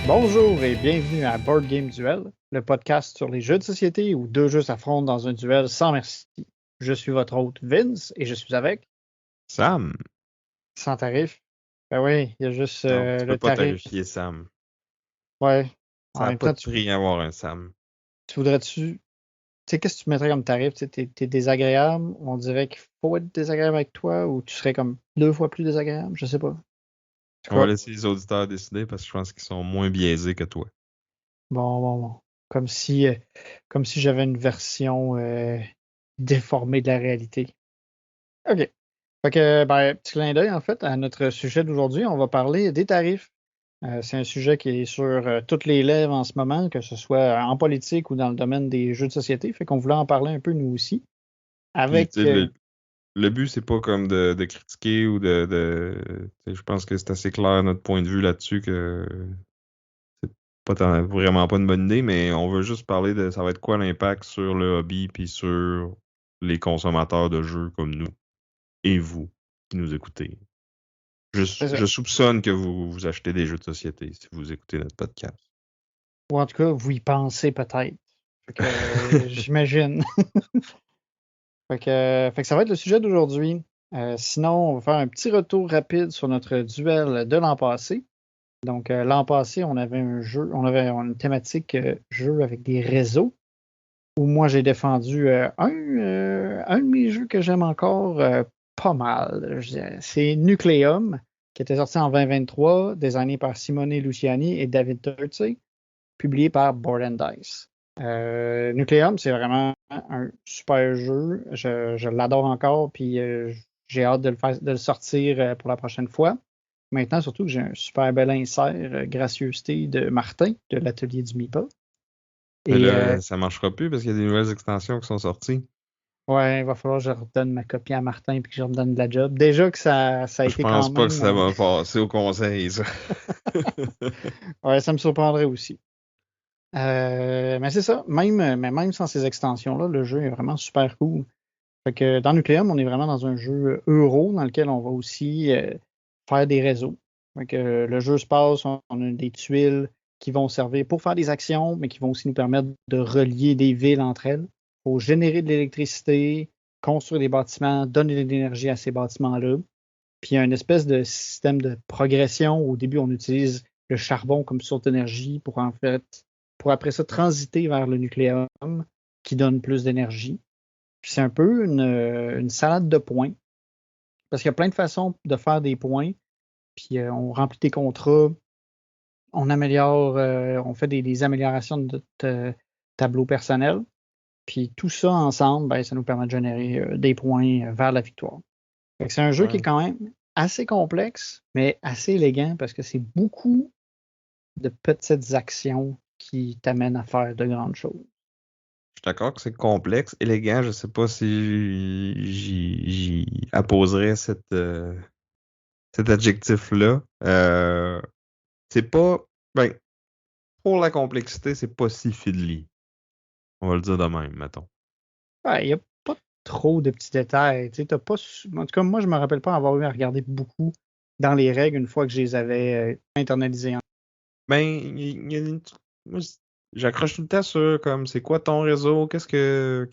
Bonjour et bienvenue à Board Game Duel, le podcast sur les jeux de société où deux jeux s'affrontent dans un duel sans merci. Je suis votre hôte Vince et je suis avec Sam. Sans tarif. Ben oui, il y a juste Non, tu le peux pas tarif. tarifier Sam. Ouais. En Ça n'a même pas temps, de prix d'avoir un Sam. tu voudrais-tu. Tu sais, qu'est-ce que tu mettrais comme tarif? Tu sais, t'es désagréable. On dirait qu'il faut être désagréable avec toi ou tu serais comme 2 fois plus désagréable. Je sais pas. C'est On va quoi? laisser les auditeurs décider parce que je pense qu'ils sont moins biaisés que toi. Bon. Comme si j'avais une version déformée de la réalité. OK. Fait que, petit clin d'œil, en fait, à notre sujet d'aujourd'hui, on va parler des tarifs. C'est un sujet qui est sur toutes les lèvres en ce moment, que ce soit en politique ou dans le domaine des jeux de société. Fait qu'on voulait en parler un peu, nous aussi. Puis, Avec. tu sais, le but, c'est pas comme de critiquer ou tu sais, je pense que c'est assez clair notre point de vue là-dessus que c'est vraiment pas une bonne idée, mais on veut juste parler de ça va être quoi l'impact sur le hobby puis sur les consommateurs de jeux comme nous et vous qui nous écoutez. C'est ça. Je soupçonne que vous achetez des jeux de société si vous écoutez notre podcast. Ou en tout cas, vous y pensez peut-être. Fait que, j'imagine. Fait que ça va être le sujet d'aujourd'hui. Sinon, on va faire un petit retour rapide sur notre duel de l'an passé. Donc, l'an passé, on avait on avait une thématique jeu avec des réseaux, où moi j'ai défendu un de mes jeux que j'aime encore pas mal. Je dirais. C'est Nucleum, qui était sorti en 2023, designé par Simone Luciani et David Turczi, publié par Board and Dice. Nucleum, c'est vraiment un super jeu. Je l'adore encore, puis j'ai hâte de le sortir pour la prochaine fois. Maintenant, surtout que j'ai un super bel insert, gracieuseté de Martin, de l'atelier du MIPA. Mais Et là, ça marchera plus parce qu'il y a des nouvelles extensions qui sont sorties. ouais, il va falloir que je redonne ma copie à Martin et que je redonne de la job. Déjà que ça a Je été quand pense pas que même. ça va passer au conseil, ça. Ouais, ça me surprendrait aussi. Mais c'est ça, même sans ces extensions-là, le jeu est vraiment super cool. Fait que dans Nucleum, on est vraiment dans un jeu euro dans lequel on va aussi faire des réseaux. Fait que le jeu se passe, on a des tuiles qui vont servir pour faire des actions, mais qui vont aussi nous permettre de relier des villes entre elles. Il faut générer de l'électricité, construire des bâtiments, donner de l'énergie à ces bâtiments-là. Puis il y a une espèce de système de progression. Au début, on utilise le charbon comme source d'énergie pour pour après ça transiter vers le nucléum qui donne plus d'énergie. Puis c'est un peu une salade de points. Parce qu'il y a plein de façons de faire des points. Puis on remplit des contrats, on améliore, on fait des améliorations de notre tableau personnel. Puis tout ça ensemble, ben, ça nous permet de générer des points vers la victoire. Fait que c'est un jeu qui est Ouais. quand même assez complexe, mais assez élégant parce que c'est beaucoup de petites actions qui t'amènent à faire de grandes choses. Je suis d'accord que c'est complexe, élégant. Je sais pas si j'y apposerais cet adjectif-là. C'est pas. Ben, pour la complexité, c'est pas si fiddly. On va le dire de même, mettons. Ouais, il n'y a pas trop de petits détails. Tu sais, en tout cas, moi, je me rappelle pas avoir eu à regarder beaucoup dans les règles une fois que je les avais internalisées. Ben, il y a moi, j'accroche tout le temps sur comme c'est quoi ton réseau, qu'il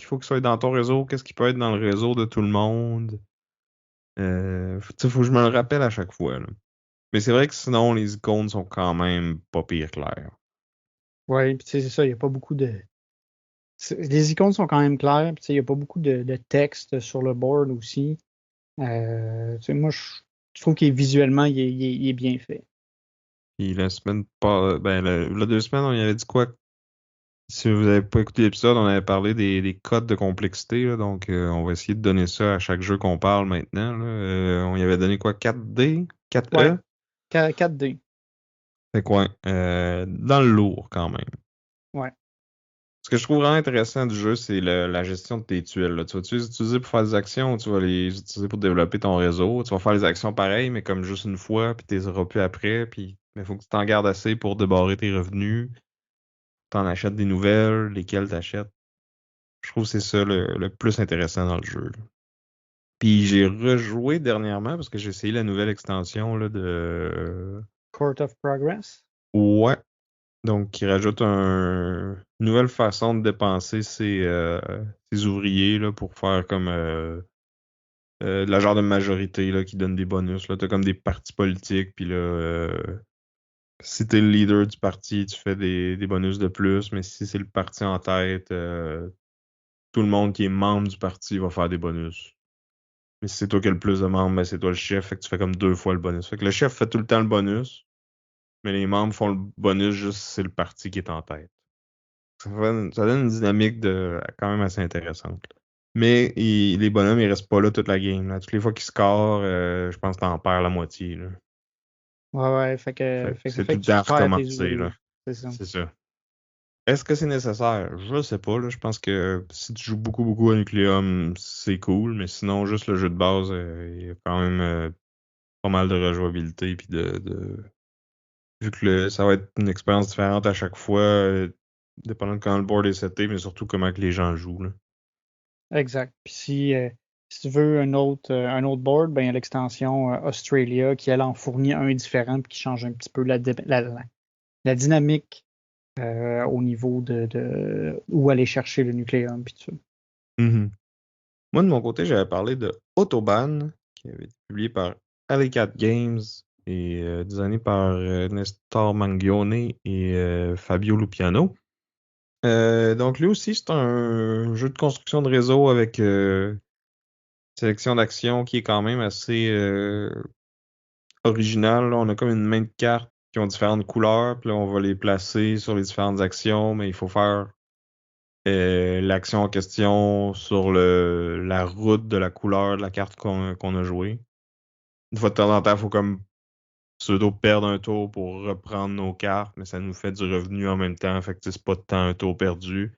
faut que ça soit dans ton réseau, qu'est-ce qui peut être dans le réseau de tout le monde. Tu sais, faut que je me le rappelle à chaque fois, là. Mais c'est vrai que sinon, les icônes sont quand même pas pire claires. Oui, puis tu sais, c'est ça, il n'y a pas beaucoup de. Les icônes sont quand même claires, puis tu sais, il n'y a pas beaucoup de texte sur le board aussi. Tu sais, moi, je trouve qu'il visuellement, il est bien fait. Puis la semaine pas. Ben, la 2 semaines, on y avait dit quoi? Si vous n'avez pas écouté l'épisode, on avait parlé des codes de complexité, là, donc on va essayer de donner ça à chaque jeu qu'on parle maintenant, là. On y avait donné quoi? 4D? 4E? Ouais, 4D. Fait quoi? Dans le lourd quand même. Ouais. Ce que je trouve vraiment intéressant du jeu, c'est la gestion de tes tuiles, là. Tu vas les utiliser pour faire des actions ou tu vas les utiliser pour développer ton réseau. Tu vas faire les actions pareilles, mais comme juste une fois, puis tu les auras plus après. Puis il faut que tu t'en gardes assez pour débarrer tes revenus. T'en achètes des nouvelles, lesquelles t'achètes. Je trouve que c'est ça le plus intéressant dans le jeu, là. Puis j'ai rejoué dernièrement parce que j'ai essayé la nouvelle extension là, de. Court of Progress. Ouais. Donc, qui rajoute une nouvelle façon de dépenser ses ouvriers là, pour faire comme de la genre de majorité là, qui donne des bonus. Là. T'as comme des partis politiques, puis là, si t'es le leader du parti, tu fais des bonus de plus, mais si c'est le parti en tête, tout le monde qui est membre du parti va faire des bonus. Mais si c'est toi qui as le plus de membres, ben c'est toi le chef, fait que tu fais comme 2 fois le bonus. Fait que le chef fait tout le temps le bonus, mais les membres font le bonus juste si c'est le parti qui est en tête. Ça donne une dynamique quand même assez intéressante. Mais les bonhommes, ils restent pas là toute la game, là. Toutes les fois qu'ils scorent, je pense que t'en perds la moitié, là. Ouais, fait que, Fait que fait que ça c'est tout fait le que tu temps à perds tes recommencer, là. ouvriers. C'est ça. C'est ça. Est-ce que c'est nécessaire? Je sais pas, là. Je pense que si tu joues beaucoup, beaucoup à Nucleum, c'est cool, mais sinon, juste le jeu de base, il y a quand même pas mal de rejouabilité, puis vu que ça va être une expérience différente à chaque fois, dépendant de quand le board est seté, mais surtout comment que les gens jouent, là. Exact. Puis si tu veux un autre board, ben, il y a l'extension Australia qui, elle, en fournit un différent puis qui change un petit peu la dynamique au niveau de où aller chercher le nucléum puis tout ça. Mhm. Moi, de mon côté, j'avais parlé de Autobahn, qui avait été publié par Alley Games et designé par Nestor Mangione et Fabio Lupiano. Donc, lui aussi, c'est un jeu de construction de réseau avec sélection d'actions qui est quand même assez original. Là. On a comme une main de cartes qui ont différentes couleurs, puis là, on va les placer sur les différentes actions, mais il faut faire l'action en question sur la route de la couleur de la carte qu'on a jouée. Une fois de temps en temps, il faut comme pseudo perdre un tour pour reprendre nos cartes, mais ça nous fait du revenu en même temps. Fait que c'est pas de temps un tour perdu.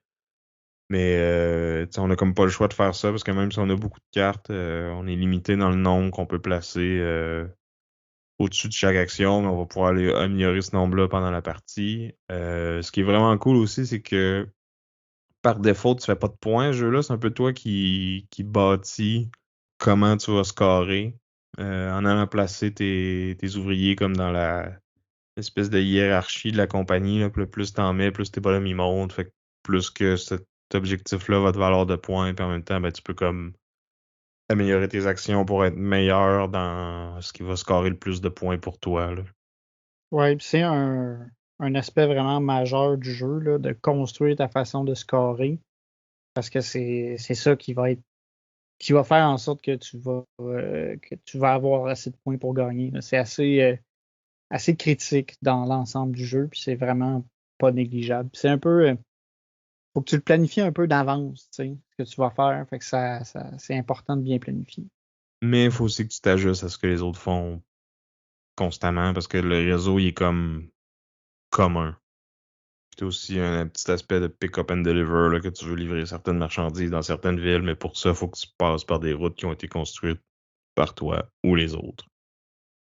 Mais on a comme pas le choix de faire ça parce que même si on a beaucoup de cartes, on est limité dans le nombre qu'on peut placer au-dessus de chaque action, mais on va pouvoir aller améliorer ce nombre-là pendant la partie. Ce qui est vraiment cool aussi, c'est que par défaut, tu fais pas de points. Ce jeu-là, c'est un peu toi qui bâtis comment tu vas scorer en allant placer tes ouvriers comme dans la espèce de hiérarchie de la compagnie. Là, puis là, plus t'en mets, plus tes bonhommes ils montent. Fait que plus que cet objectif-là va te valoir de points, puis en même temps, ben, tu peux comme améliorer tes actions pour être meilleur dans ce qui va scorer le plus de points pour toi, là. Ouais, puis c'est un aspect vraiment majeur du jeu, là, de construire ta façon de scorer. Parce que c'est ça qui va faire en sorte que tu vas avoir assez de points pour gagner, là. C'est assez critique dans l'ensemble du jeu, puis c'est vraiment pas négligeable. C'est un peu. Faut que tu le planifies un peu d'avance, tu sais, ce que tu vas faire. Fait que c'est important de bien planifier. Mais il faut aussi que tu t'ajustes à ce que les autres font constamment parce que le réseau, il est comme commun. C'est aussi un petit aspect de pick-up and deliver, là, que tu veux livrer certaines marchandises dans certaines villes, mais pour ça, il faut que tu passes par des routes qui ont été construites par toi ou les autres.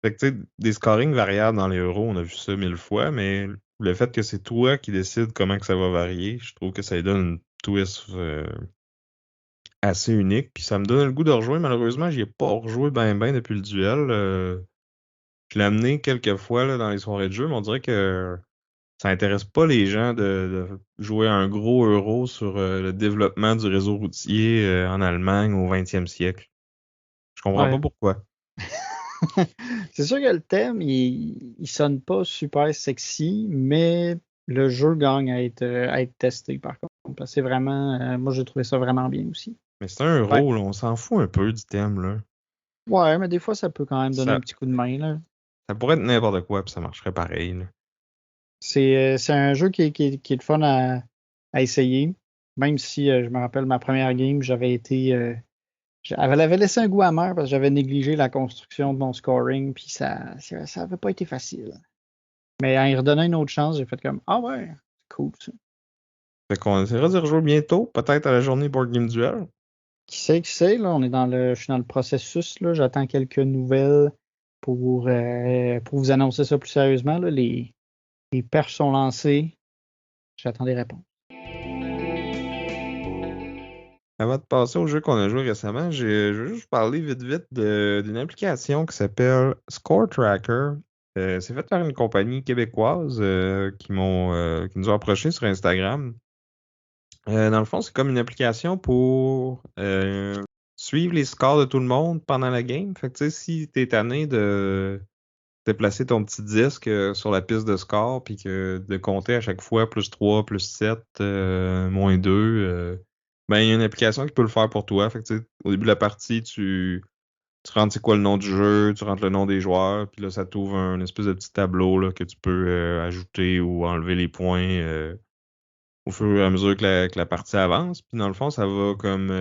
Fait que, tu sais, des scorings variables dans les euros, on a vu ça 1000 fois, mais le fait que c'est toi qui décides comment que ça va varier, je trouve que ça lui donne une twist assez unique. Puis ça me donne le goût de rejouer. Malheureusement, j'y ai pas rejoué ben depuis le duel. Je l'ai amené quelques fois là, dans les soirées de jeu, mais on dirait que ça intéresse pas les gens de jouer un gros euro sur le développement du réseau routier en Allemagne au 20e siècle. Je comprends pas Ouais. pourquoi. C'est sûr que le thème, il sonne pas super sexy, mais le jeu gagne à être testé par contre. Parce que c'est vraiment, moi j'ai trouvé ça vraiment bien aussi. Mais c'est un Ouais. euro, là, on s'en fout un peu du thème, là. Ouais, mais des fois ça peut quand même donner un Ça, petit coup de main, là. ça pourrait être n'importe quoi, puis ça marcherait pareil, là. C'est un jeu qui est le fun à essayer. Même si je me rappelle ma première game, j'avais laissé un goût amer parce que j'avais négligé la construction de mon scoring, puis ça avait pas été facile. Mais en y redonnant une autre chance, j'ai fait comme ah ouais, c'est cool ça. Fait qu'on essaiera d'y rejouer bientôt, peut-être à la journée Board Game Duel. Qui sait, là, je suis dans le processus, là, j'attends quelques nouvelles pour vous annoncer ça plus sérieusement, là. Les perches sont lancées, j'attends des réponses. Avant de passer au jeu qu'on a joué récemment, je veux juste parler vite vite d'une application qui s'appelle Score Tracker. C'est fait par une compagnie québécoise qui nous a approché sur Instagram. Dans le fond, c'est comme une application pour suivre les scores de tout le monde pendant la game. Fait que tu sais, si t'es tanné de déplacer ton petit disque sur la piste de score, puis que de compter à chaque fois +3, +7, -2, ben il y a une application qui peut le faire pour toi. Fait que tu sais, au début de la partie, tu rentres c'est quoi le nom du jeu, tu rentres le nom des joueurs, puis là, ça t'ouvre un espèce de petit tableau là, que tu peux ajouter ou enlever les points au fur et à mesure que la partie avance. Puis dans le fond, ça va comme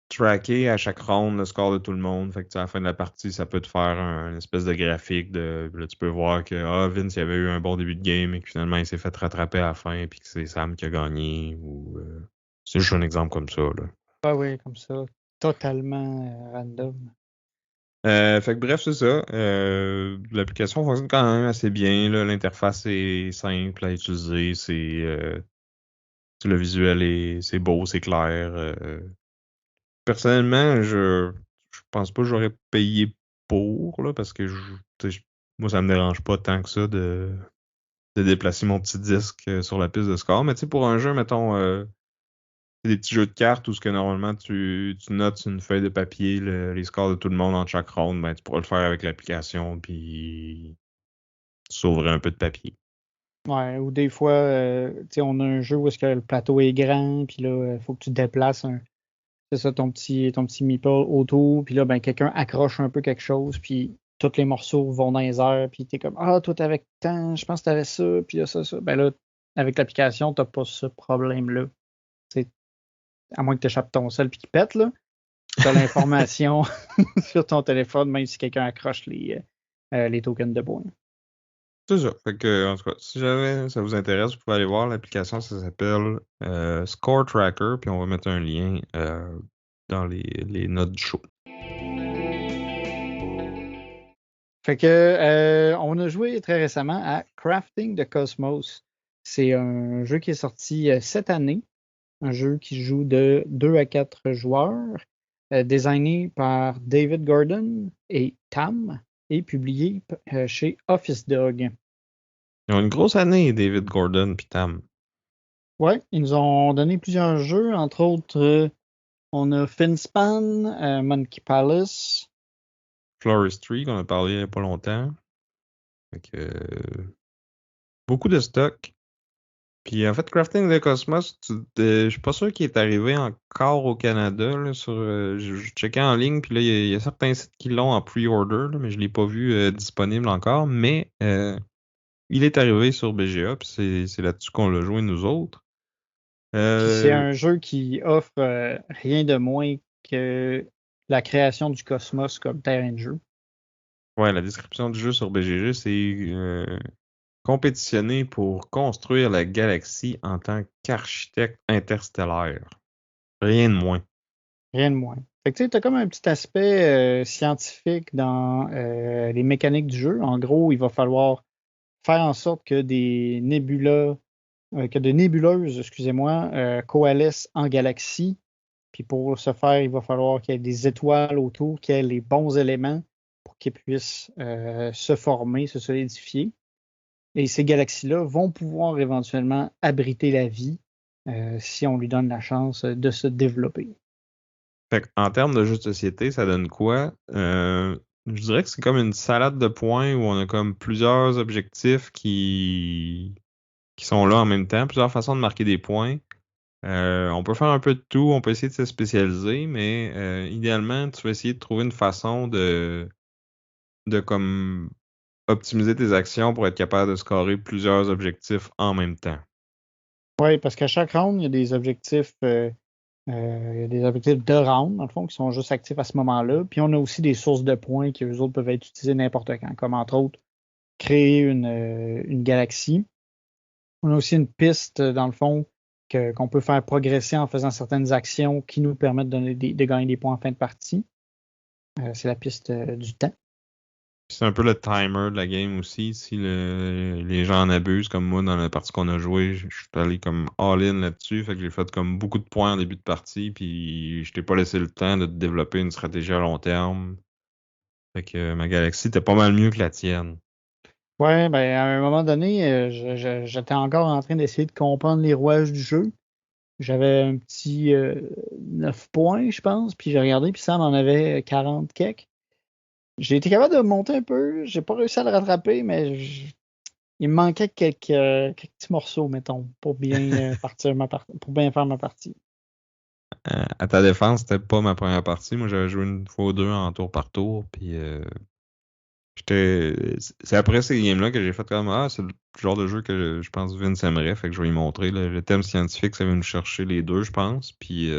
tracker à chaque round le score de tout le monde. Fait que tu sais, à la fin de la partie, ça peut te faire une espèce de graphique là, tu peux voir que Vince il avait eu un bon début de game et que finalement il s'est fait rattraper à la fin puis que c'est Sam qui a gagné ou c'est juste un exemple comme ça là. Ah oui, comme ça, totalement random. Fait que bref, c'est ça. L'application fonctionne quand même assez bien, là. L'interface est simple à utiliser. Le visuel c'est beau, c'est clair. Personnellement, je pense pas que j'aurais payé pour, là, parce que tu sais, moi, ça me dérange pas tant que ça de déplacer mon petit disque sur la piste de score. Mais tu sais, pour un jeu, mettons, des petits jeux de cartes où ce que normalement tu notes sur une feuille de papier les scores de tout le monde en chaque round, ben tu pourras le faire avec l'application puis sauver un peu de papier. Ouais, ou des fois, tu sais, on a un jeu où est-ce que le plateau est grand, puis là, il faut que tu déplaces c'est ça, ton petit meeple autour, puis là, ben, quelqu'un accroche un peu quelque chose, puis tous les morceaux vont dans les airs, puis t'es comme, ah, toi, t'avais tant, je pense que t'avais ça, puis là, ça. Ben là, avec l'application, t'as pas ce problème-là. C'est à moins que t'échappes ton sel puis qu'il pète, là. T'as l'information sur ton téléphone, même si quelqu'un accroche les tokens de points. C'est ça. Fait que, en tout cas, si jamais ça vous intéresse, vous pouvez aller voir l'application, ça s'appelle Score Tracker, puis on va mettre un lien dans les notes du show. Fait que on a joué très récemment à Crafting the Cosmos. C'est un jeu qui est sorti cette année, un jeu qui joue de 2 à 4 joueurs, designé par David Gordon et Tam, et publié chez Office Dog. Ils ont une grosse année, David Gordon puis Tam. Ouais, ils nous ont donné plusieurs jeux, entre autres, on a Finspan, Monkey Palace. Floristry, qu'on a parlé il n'y a pas longtemps. Fait que, beaucoup de stock. Puis en fait, Crafting the Cosmos, je suis pas sûr qu'il est arrivé encore au Canada. Là, je checkais en ligne, puis là, il y a certains sites qui l'ont en pre-order, là, mais je l'ai pas vu disponible encore. Mais il est arrivé sur BGA, puis c'est là-dessus qu'on l'a joué nous autres. Puis c'est Euh, un jeu qui offre rien de moins que la création du cosmos comme terrain de jeu. ouais, la description du jeu sur BGG, c'est compétitionner pour construire la galaxie en tant qu'architecte interstellaire. Rien de moins. Rien de moins. Fait que tu sais, t'as comme un petit aspect scientifique dans les mécaniques du jeu. En gros, il va falloir faire en sorte que que des nébuleuses, excusez-moi, coalescent en galaxie. Puis pour ce faire, il va falloir qu'il y ait des étoiles autour, qu'il y ait les bons éléments pour qu'ils puissent se former, se solidifier. Et ces galaxies-là vont pouvoir éventuellement abriter la vie si on lui donne la chance de se développer. Fait en termes de jeu de société, ça donne quoi? Je dirais que c'est comme une salade de points où on a comme plusieurs objectifs qui sont là en même temps, plusieurs façons de marquer des points. On peut faire un peu de tout, on peut essayer de se spécialiser, mais idéalement, tu vas essayer de trouver une façon de comme optimiser tes actions pour être capable de scorer plusieurs objectifs en même temps. Oui, parce qu'à chaque round, il y a des objectifs de round, dans le fond, qui sont juste actifs à ce moment-là. Puis on a aussi des sources de points qui, eux autres, peuvent être utilisés n'importe quand, comme entre autres, créer une galaxie. On a aussi une piste, dans le fond, qu'on peut faire progresser en faisant certaines actions qui nous permettent de gagner des points en fin de partie. C'est la piste du temps. C'est un peu le timer de la game aussi. Si les gens en abusent, comme moi, dans la partie qu'on a joué, je suis allé comme all-in là-dessus. Fait que j'ai fait comme beaucoup de points en début de partie, puis je t'ai pas laissé le temps de développer une stratégie à long terme. Fait que ma galaxie était pas mal mieux que la tienne. Ouais, ben à un moment donné, j'étais encore en train d'essayer de comprendre les rouages du jeu. J'avais un petit 9 points, je pense, puis j'ai regardé, puis Sam en avait 40 quelques. J'ai été capable de monter un peu, j'ai pas réussi à le rattraper, mais il me manquait quelques petits morceaux, mettons, pour bien pour bien faire ma partie. À ta défense, c'était pas ma première partie. Moi, j'avais joué une fois ou deux en tour par tour, puis c'est après ces games-là que j'ai fait comme c'est le genre de jeu que je pense Vince aimerait, fait que je vais lui montrer. Le thème scientifique, ça vient nous chercher les deux, je pense. Puis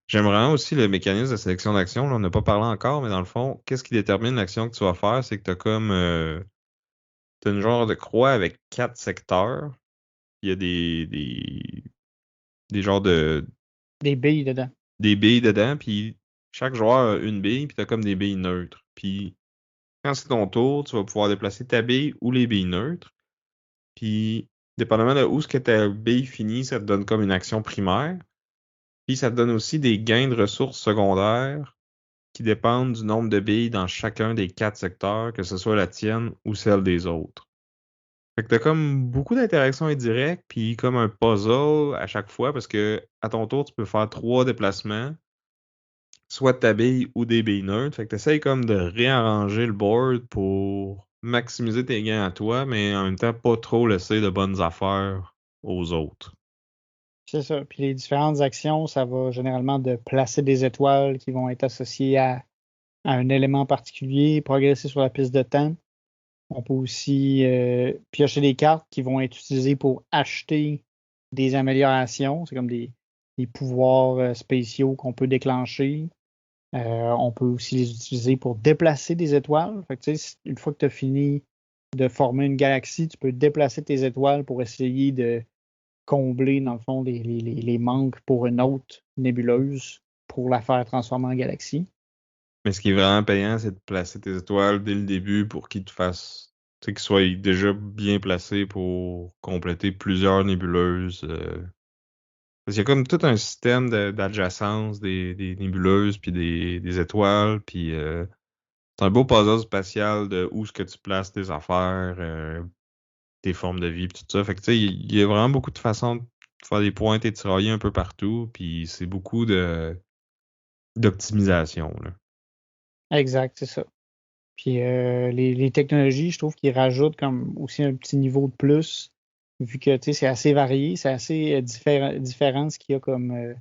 j'aimerais aussi le mécanisme de sélection d'action. Là, on n'a pas parlé encore, mais dans le fond, qu'est-ce qui détermine l'action que tu vas faire? C'est que t'as une genre de croix avec 4 secteurs. Il y a des genres Des billes dedans. des billes dedans, puis chaque joueur a une bille, puis t'as comme des billes neutres. Puis quand c'est ton tour, tu vas pouvoir déplacer ta bille ou les billes neutres. Puis, dépendamment de où ce que ta bille finit, ça te donne comme une action primaire. Puis, ça te donne aussi des gains de ressources secondaires qui dépendent du nombre de billes dans chacun des 4 secteurs, que ce soit la tienne ou celle des autres. Fait que t'as comme beaucoup d'interactions indirectes, puis comme un puzzle à chaque fois, parce que à ton tour, tu peux faire 3 déplacements, soit de ta bille ou des billes neutres. Fait que t'essayes comme de réarranger le board pour maximiser tes gains à toi, mais en même temps pas trop laisser de bonnes affaires aux autres. C'est ça. Puis les différentes actions, ça va généralement de placer des étoiles qui vont être associées à un élément particulier, progresser sur la piste de temps. On peut aussi piocher des cartes qui vont être utilisées pour acheter des améliorations. C'est comme des pouvoirs spéciaux qu'on peut déclencher. On peut aussi les utiliser pour déplacer des étoiles. Fait que, tu sais, une fois que tu as fini de former une galaxie, tu peux déplacer tes étoiles pour essayer de combler, dans le fond, les manques pour une autre nébuleuse pour la faire transformer en galaxie. Mais ce qui est vraiment payant, c'est de placer tes étoiles dès le début pour qu'ils te fassent, tu sais, qu'ils soient déjà bien placés pour compléter plusieurs nébuleuses. Parce qu'il y a comme tout un système d'adjacence des nébuleuses puis des étoiles, puis c'est un beau puzzle spatial de où est-ce que tu places tes affaires, tes formes de vie, puis tout ça. Fait que tu sais, il y a vraiment beaucoup de façons de faire des pointes et tirailler un peu partout, puis c'est beaucoup de d'optimisation, là. Exact, c'est ça. Puis les technologies, je trouve qu'ils rajoutent comme aussi un petit niveau de plus, vu que tu sais, c'est assez varié, c'est assez différent ce qu'il y a comme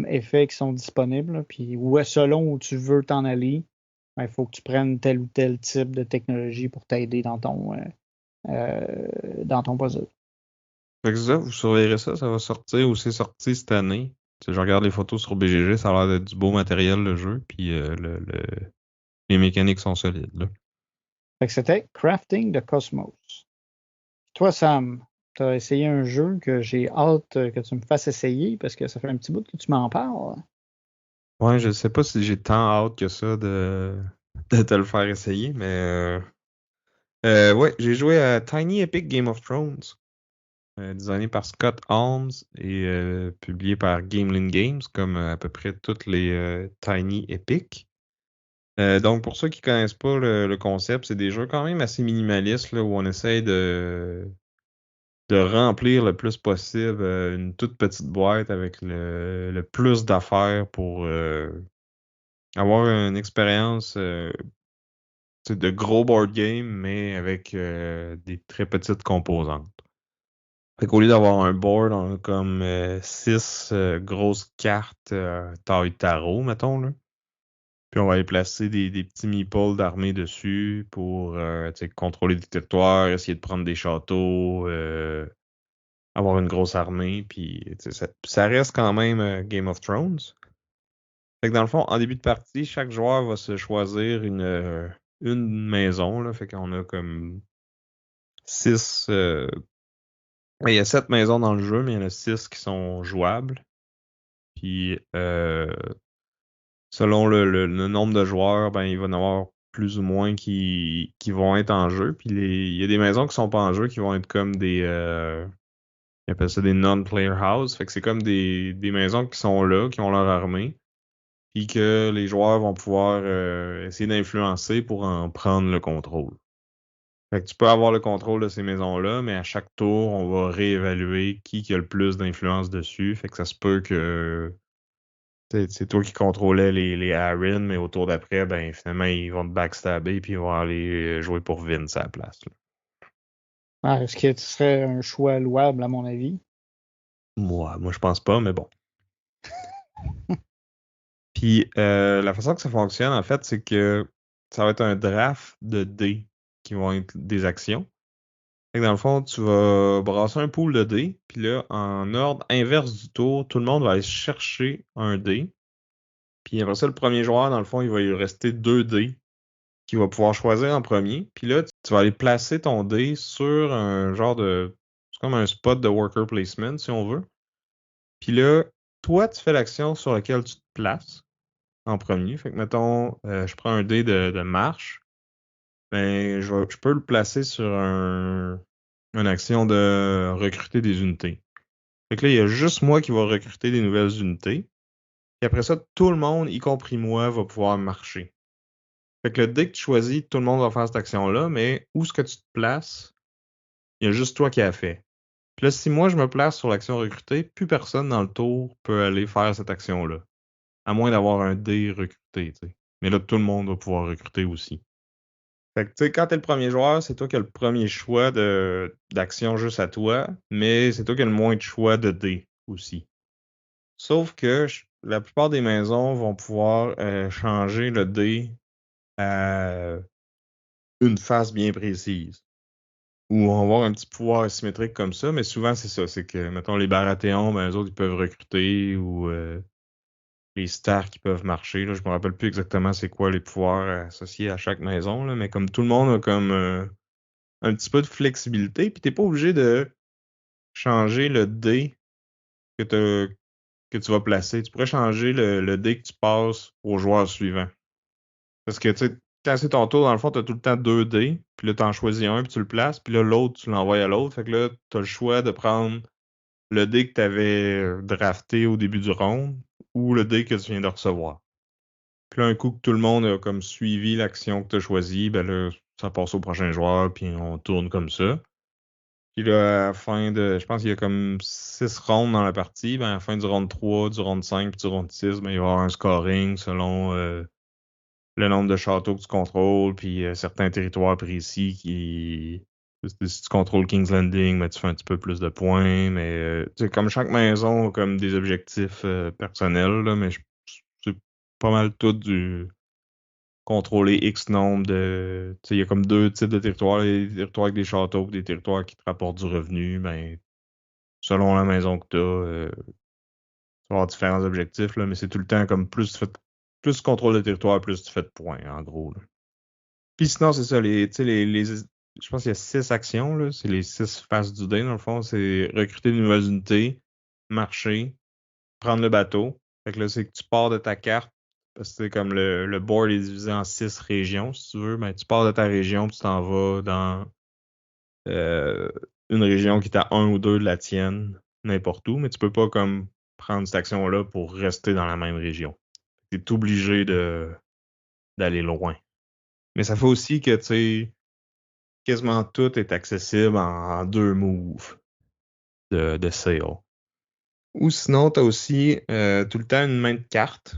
effets qui sont disponibles. Là. Puis selon où tu veux t'en aller, il faut que tu prennes tel ou tel type de technologie pour t'aider dans ton puzzle. Fait que c'est ça, vous surveillerez ça, ça va sortir ou c'est sorti cette année. Tu sais, je regarde les photos sur BGG, ça a l'air d'être du beau matériel le jeu, puis les mécaniques sont solides, là. Fait que c'était Crafting the Cosmos. Toi, Sam, tu as essayé un jeu que j'ai hâte que tu me fasses essayer parce que ça fait un petit bout que tu m'en parles. Ouais, je sais pas si j'ai tant hâte que ça de te le faire essayer, mais ouais, j'ai joué à Tiny Epic Game of Thrones, designé par Scott Holmes et publié par Gamelin Games, comme à peu près toutes les Tiny Epic. Donc, pour ceux qui connaissent pas le concept, c'est des jeux quand même assez minimalistes là, où on essaye de remplir le plus possible une toute petite boîte avec le plus d'affaires pour avoir une expérience tu sais, de gros board game, mais avec des très petites composantes. Fait qu'au lieu d'avoir un board, on a comme 6 grosses cartes taille tarot, mettons, là. Puis on va y placer des petits meeples d'armée dessus pour tu sais, contrôler des territoires, essayer de prendre des châteaux, avoir une grosse armée. Puis tu sais, ça reste quand même Game of Thrones. Fait que dans le fond, en début de partie, chaque joueur va se choisir une maison. Là, fait qu'on a comme 6 Il y a 7 maisons dans le jeu, mais il y en a 6 qui sont jouables. Puis selon le nombre de joueurs, ben il va y en avoir plus ou moins qui vont être en jeu. Puis il y a des maisons qui sont pas en jeu qui vont être comme des ils appellent ça des non-player house. Fait que c'est comme des maisons qui sont là, qui ont leur armée, puis que les joueurs vont pouvoir essayer d'influencer pour en prendre le contrôle. Fait que tu peux avoir le contrôle de ces maisons-là, mais à chaque tour, on va réévaluer qui a le plus d'influence dessus. Fait que ça se peut que c'est toi qui contrôlais les Aaron, mais au tour d'après, ben finalement, ils vont te backstabber puis ils vont aller jouer pour Vince à la place, là. Est-ce que ce serait un choix louable, à mon avis? Moi, je pense pas, mais bon. Puis la façon que ça fonctionne, en fait, c'est que ça va être un draft de dés qui vont être des actions. Fait que dans le fond, tu vas brasser un pool de dés, puis là, en ordre inverse du tour, tout le monde va aller chercher un dé. Puis après ça, le premier joueur, dans le fond, il va lui rester 2 dés qu'il va pouvoir choisir en premier. Puis là, tu vas aller placer ton dé sur un genre de... C'est comme un spot de worker placement, si on veut. Puis là, toi, tu fais l'action sur laquelle tu te places en premier. Fait que, mettons, je prends un dé de marche. Ben, je peux le placer sur une action de recruter des unités. Fait que là, il y a juste moi qui va recruter des nouvelles unités. Et après ça, tout le monde, y compris moi, va pouvoir marcher. Fait que dès que tu choisis, tout le monde va faire cette action-là, mais où est-ce que tu te places, il y a juste toi qui as fait. Puis là, si moi je me place sur l'action recruter, plus personne dans le tour peut aller faire cette action-là. À moins d'avoir un dé recruté, tu sais. Mais là, tout le monde va pouvoir recruter aussi. Fait que, tu sais, quand t'es le premier joueur, c'est toi qui as le premier choix d'action juste à toi, mais c'est toi qui as le moins de choix de dés aussi. Sauf que la plupart des maisons vont pouvoir changer le dé à une face bien précise. Ou on va avoir un petit pouvoir asymétrique comme ça, mais souvent c'est ça. C'est que, mettons, les Baratheons, ben, eux autres, ils peuvent recruter, ou les Stark qui peuvent marcher. Là, je me rappelle plus exactement c'est quoi les pouvoirs associés à chaque maison, là, mais comme tout le monde a comme un petit peu de flexibilité, puis t'es pas obligé de changer le dé que, que tu vas placer. Tu pourrais changer le dé que tu passes au joueur suivant. Parce que, tu sais, quand c'est ton tour, dans le fond, t'as tout le temps 2 dés, puis là, t'en choisis un, puis tu le places, puis là, l'autre, tu l'envoies à l'autre. Fait que là, t'as le choix de prendre le dé que t'avais drafté au début du round, ou le dé que tu viens de recevoir. Puis là, un coup que tout le monde a comme suivi l'action que t'as choisie, ben là, ça passe au prochain joueur, puis on tourne comme ça. Puis là, à la fin de... Je pense qu'il y a comme 6 rounds dans la partie. Ben, à la fin du round 3, du round 5 puis du round 6, ben, il va y avoir un scoring selon le nombre de châteaux que tu contrôles, puis certains territoires précis qui... Si tu contrôles King's Landing, ben, tu fais un petit peu plus de points. Mais tu sais, comme chaque maison a comme des objectifs personnels, là, mais c'est pas mal tout du contrôler X nombre de. Tu sais, il y a comme 2 types de territoires, des territoires avec des châteaux, des territoires qui te rapportent du revenu. Ben, selon la maison que tu as, tu vas avoir différents objectifs, là, mais c'est tout le temps comme plus tu contrôles le territoire, plus tu fais de points, en gros, là. Puis sinon, c'est ça, tu sais, je pense qu'il y a 6 actions, là. C'est les 6 faces du dé, dans le fond. C'est recruter de nouvelles unités, marcher, prendre le bateau. Fait que là, c'est que tu pars de ta carte, parce que c'est comme le board est divisé en 6 régions, si tu veux. Ben, tu pars de ta région, puis tu t'en vas dans euh, une région qui est à 1 ou 2 de la tienne, n'importe où, mais tu peux pas comme prendre cette action-là pour rester dans la même région. Tu es obligé d'aller loin. Mais ça fait aussi que, tu sais, quasiment tout est accessible en 2 moves de sale. Ou sinon, tu as aussi tout le temps une main de carte.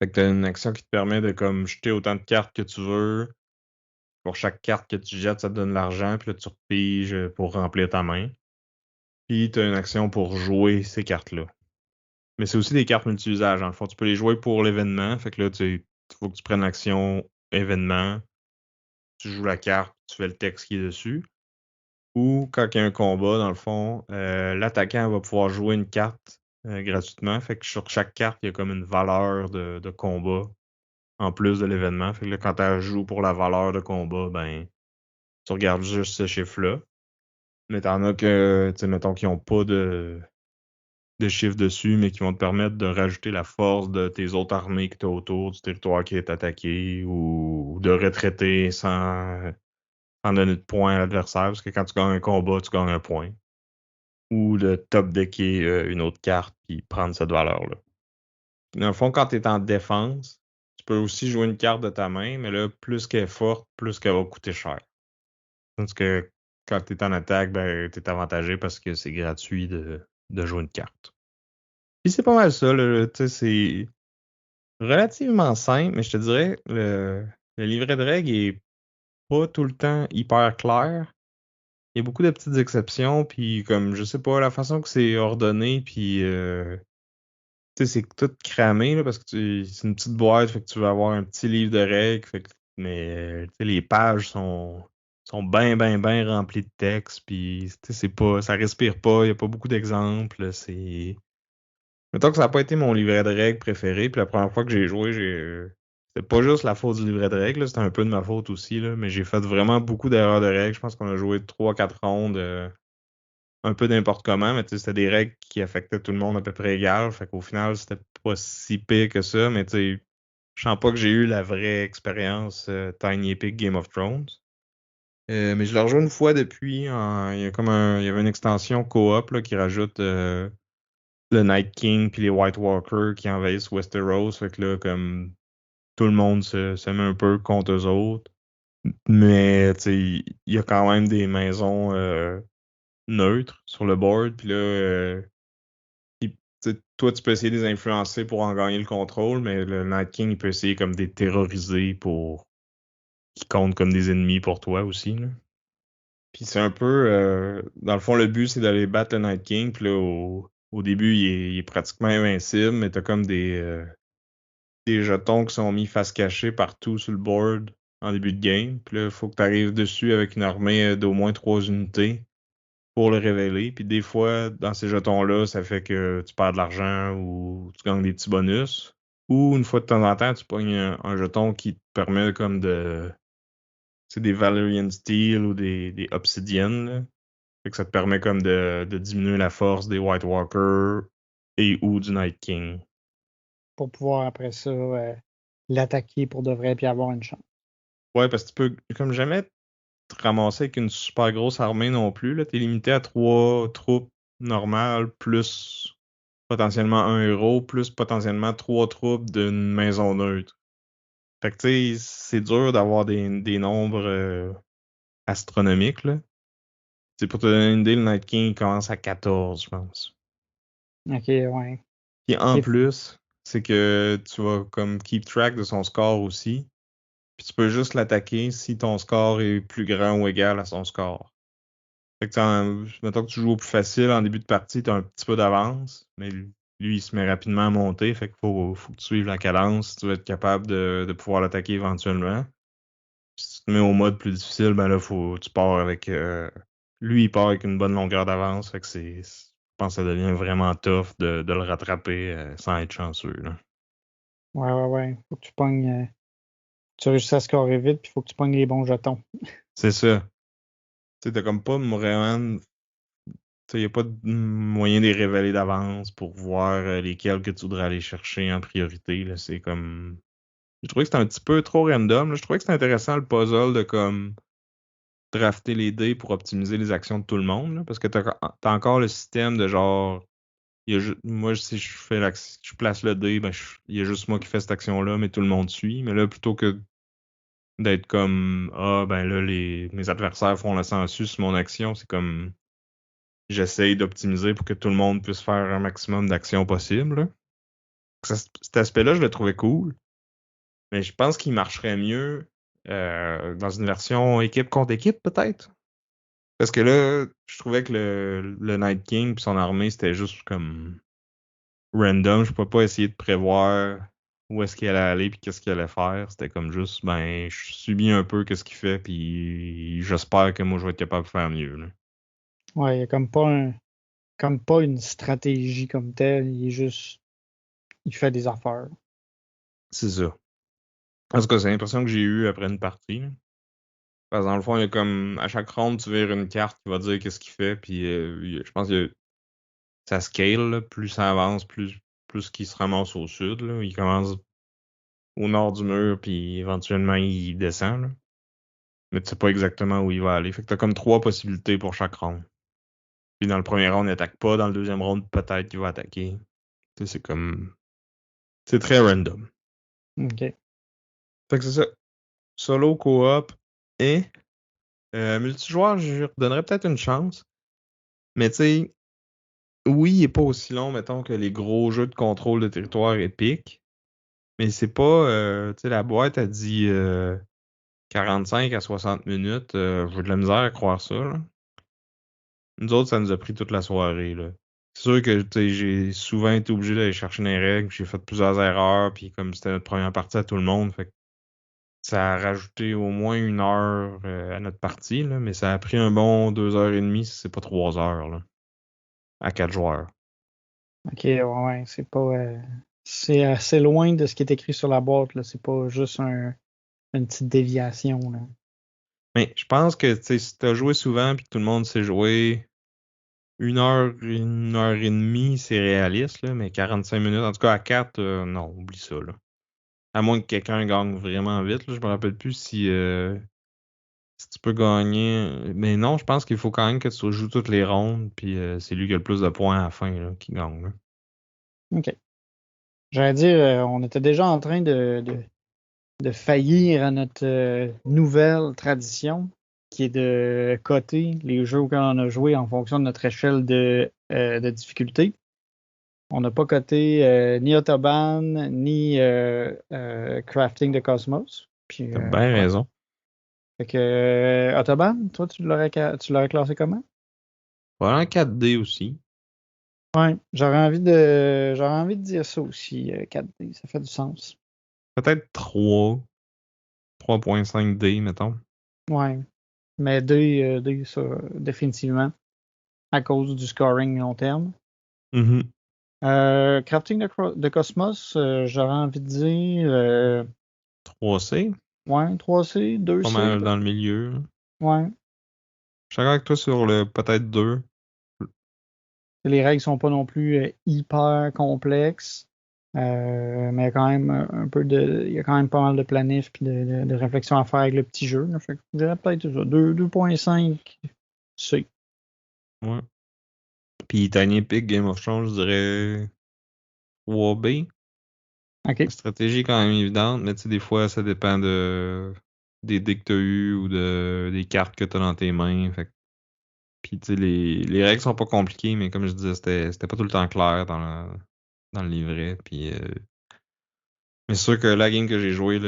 Fait que tu as une action qui te permet de comme jeter autant de cartes que tu veux. Pour chaque carte que tu jettes, ça te donne de l'argent, puis là, tu repiges pour remplir ta main. Puis tu as une action pour jouer ces cartes-là. Mais c'est aussi des cartes multi-usages. Dans le fond, tu peux les jouer pour l'événement. Fait que là, il faut que tu prennes l'action événement. Tu joues la carte, tu fais le texte qui est dessus. Ou quand il y a un combat, dans le fond, l'attaquant va pouvoir jouer une carte gratuitement. Fait que sur chaque carte, il y a comme une valeur de combat en plus de l'événement. Fait que là, quand tu joues pour la valeur de combat, ben, tu regardes juste ce chiffre-là. Mais t'en as que, tu sais, mettons, qui ont pas de chiffres dessus, mais qui vont te permettre de rajouter la force de tes autres armées que tu as autour du territoire qui est attaqué ou de retraiter sans donner de points à l'adversaire, parce que quand tu gagnes un combat, tu gagnes un point. Ou de top decker une autre carte puis prendre cette valeur-là. Dans le fond, quand tu es en défense, tu peux aussi jouer une carte de ta main, mais là, plus qu'elle est forte, plus qu'elle va coûter cher. Tandis que quand tu es en attaque, ben, tu es avantagé parce que c'est gratuit de jouer une carte. Puis c'est pas mal ça, là, tu sais, c'est relativement simple, mais je te dirais, le livret de règles est pas tout le temps hyper clair. Il y a beaucoup de petites exceptions, puis comme, je sais pas, la façon que c'est ordonné, puis tu sais, c'est tout cramé, là, parce que c'est une petite boîte, fait que tu vas avoir un petit livre de règles, mais tu sais, les pages sont bien remplies de texte, puis tu sais, c'est pas, ça respire pas, il y a pas beaucoup d'exemples, c'est... Mettons que ça n'a pas été mon livret de règles préféré, puis la première fois que j'ai joué, c'était pas juste la faute du livret de règles, là, c'était un peu de ma faute aussi, là, mais j'ai fait vraiment beaucoup d'erreurs de règles. Je pense qu'on a joué 3 4 rondes, un peu n'importe comment, mais tu sais, c'était des règles qui affectaient tout le monde à peu près égal. Fait qu'au final, c'était pas si pire que ça, mais tu sais, je sens pas que j'ai eu la vraie expérience Tiny Epic Game of Thrones. Mais je l'ai rejoint une fois depuis. Il y a il y avait une extension coop là, qui rajoute le Night King puis les White Walkers qui envahissent Westeros. Fait que là, comme tout le monde se met un peu contre eux autres. Mais tu sais, il y a quand même des maisons neutres sur le board. Puis là, toi, tu peux essayer de les influencer pour en gagner le contrôle, mais le Night King, il peut essayer comme de les terroriser pour qu'ils comptent comme des ennemis pour toi aussi, là. Puis c'est un peu, dans le fond, le but, c'est d'aller battre le Night King. Puis là, au début, il est pratiquement invincible, mais t'as comme des jetons qui sont mis face cachée partout sur le board en début de game. Puis là, il faut que tu arrives dessus avec une armée d'au moins 3 unités pour le révéler. Puis des fois, dans ces jetons-là, ça fait que tu perds de l'argent ou tu gagnes des petits bonus. Ou une fois de temps en temps, tu pognes un jeton qui te permet comme de... C'est des Valyrian Steel ou des Obsidian, là. Fait que ça te permet comme de diminuer la force des White Walkers et ou du Night King. pour pouvoir après ça l'attaquer pour de vrai puis avoir une chance. Ouais, parce que tu peux comme jamais te ramasser avec une super grosse armée non plus, là. T'es limité à 3 troupes normales plus potentiellement un héros, plus potentiellement 3 troupes d'une maison neutre. Fait que tu sais, c'est dur d'avoir des nombres astronomiques, là. C'est pour te donner une idée, le Night King il commence à 14, je pense. OK, ouais. Puis en OK. plus, c'est que tu vas comme keep track de son score aussi. Puis tu peux juste l'attaquer si ton score est plus grand ou égal à son score. Fait que mettons que tu joues au plus facile en début de partie, tu as un petit peu d'avance, mais lui, il se met rapidement à monter, fait qu'il faut que tu suives la cadence si tu veux être capable de pouvoir l'attaquer éventuellement. Puis si tu te mets au mode plus difficile, ben là, tu pars avec... lui, il part avec une bonne longueur d'avance, fait que je pense que ça devient vraiment tough de le rattraper sans être chanceux, là. Ouais, ouais, ouais. Faut que tu pognes. Tu réussis à scorer vite, puis il faut que tu pognes les bons jetons. C'est ça. Tu sais, t'as comme pas vraiment... Il n'y a pas de moyen de les révéler d'avance pour voir lesquels que tu voudrais aller chercher en priorité, là. C'est comme... Je trouvais que c'était un petit peu trop random, là. Je trouvais que c'était intéressant le puzzle de comme drafter les dés pour optimiser les actions de tout le monde, là, parce que t'as encore le système de genre... moi, si je fais je place le dé, ben, il y a juste moi qui fais cette action-là, mais tout le monde suit. Mais là, plutôt que d'être comme ah ben là, mes adversaires font le sensu sur mon action, c'est comme j'essaye d'optimiser pour que tout le monde puisse faire un maximum d'actions possibles, là. Cet aspect-là, je le trouvais cool, mais je pense qu'il marcherait mieux dans une version équipe contre équipe, peut-être. Parce que là, je trouvais que le Night King et son armée, c'était juste comme random. Je pouvais pas essayer de prévoir où est-ce qu'il allait aller puis qu'est-ce qu'il allait faire. C'était comme juste, ben, je subis un peu qu'est-ce qu'il fait puis j'espère que moi, je vais être capable de faire mieux, là. Ouais, il n'y a comme pas une stratégie comme telle. Il est juste. Il fait des affaires. C'est ça. En tout cas, c'est l'impression que j'ai eue après une partie, là. Parce que dans le fond, il y a comme à chaque ronde, tu vires une carte qui va dire qu'est-ce qu'il fait. Puis je pense que ça scale, là, plus ça avance, plus qu'il se ramasse au sud. Là. Il commence au nord du mur, puis éventuellement il descend. Là. Mais tu sais pas exactement où il va aller. Fait que t'as comme 3 possibilités pour chaque ronde. Puis dans le premier round, il attaque pas. Dans le deuxième round, peut-être qu'il va attaquer. Tu sais, c'est comme. C'est très random. OK. Fait que c'est ça. Solo, co-op et multijoueur, je lui redonnerais peut-être une chance. Mais tu sais, oui, il est pas aussi long, mettons, que les gros jeux de contrôle de territoire épiques. Mais c'est pas. Tu sais, la boîte a dit 45 à 60 minutes. J'ai de la misère à croire ça, là. Nous autres, ça nous a pris toute la soirée, là. C'est sûr que tu sais, j'ai souvent été obligé d'aller chercher des règles, j'ai fait plusieurs erreurs, puis comme c'était notre première partie à tout le monde, fait que ça a rajouté au moins 1 heure à notre partie, là, mais ça a pris un bon 2 heures et demie, si c'est pas 3 heures, là, à 4 joueurs. OK, ouais, c'est pas. C'est assez loin de ce qui est écrit sur la boîte, là. C'est pas juste une petite déviation, là. Mais je pense que tu sais, si t'as joué souvent puis que tout le monde sait jouer, 1 heure et demie, c'est réaliste, là, mais 45 minutes, en tout cas à 4, non, oublie ça, là. À moins que quelqu'un gagne vraiment vite, là, je me rappelle plus si tu peux gagner. Mais non, je pense qu'il faut quand même que tu joues toutes les rondes, puis c'est lui qui a le plus de points à la fin là, qui gagne. Là. OK. J'allais dire, on était déjà en train de faillir à notre nouvelle tradition, qui est de coter les jeux auxquels on a joué en fonction de notre échelle de difficulté. On n'a pas coté ni Autobahn, ni Crafting the Cosmos. Puis, T'as bien ouais. raison. Fait que, Autobahn, toi, tu l'aurais classé comment? Voilà en 4D aussi. Ouais, j'aurais envie de dire ça aussi, 4D, ça fait du sens. Peut-être 3.5D, mettons. Ouais, mais D, ça, définitivement, à cause du scoring long terme. Mhm. Crafting the Cosmos, j'aurais envie de dire 3C, ouais, 3C, pas 2C, mal dans le milieu. Là. ouais. Je suis d'accord avec toi sur le peut-être 2. Les règles sont pas non plus hyper complexes, mais il y a quand même il y a quand même pas mal de planif et de réflexion à faire avec le petit jeu. Là. Fait que je dirais peut-être ça, 2.5 C. Ouais. Puis Tiny Epic Game of Thrones, je dirais 3B. La OK. stratégie est quand même évidente, mais tu sais, des fois, ça dépend des dés que t'as eu ou des cartes que t'as dans tes mains. Fait que puis, tu sais, les règles sont pas compliquées, mais comme je disais, c'était pas tout le temps clair dans le livret. Puis, mais c'est sûr que la game que j'ai jouée,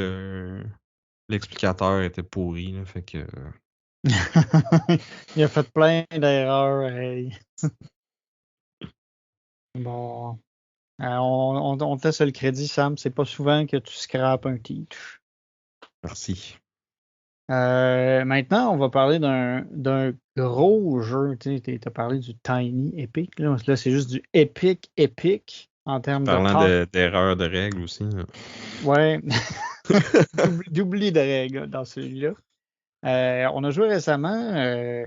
l'explicateur était pourri, là, fait que. Il a fait plein d'erreurs. Bon, on te laisse le crédit, Sam. C'est pas souvent que tu scrapes un titre. Merci. Maintenant, on va parler d'un gros jeu. Tu as parlé du Tiny Epic. Là, c'est juste du Epic en termes de Parlant top. d'erreurs de règles aussi, là. Ouais, d'oubli de règles dans celui-là. On a joué récemment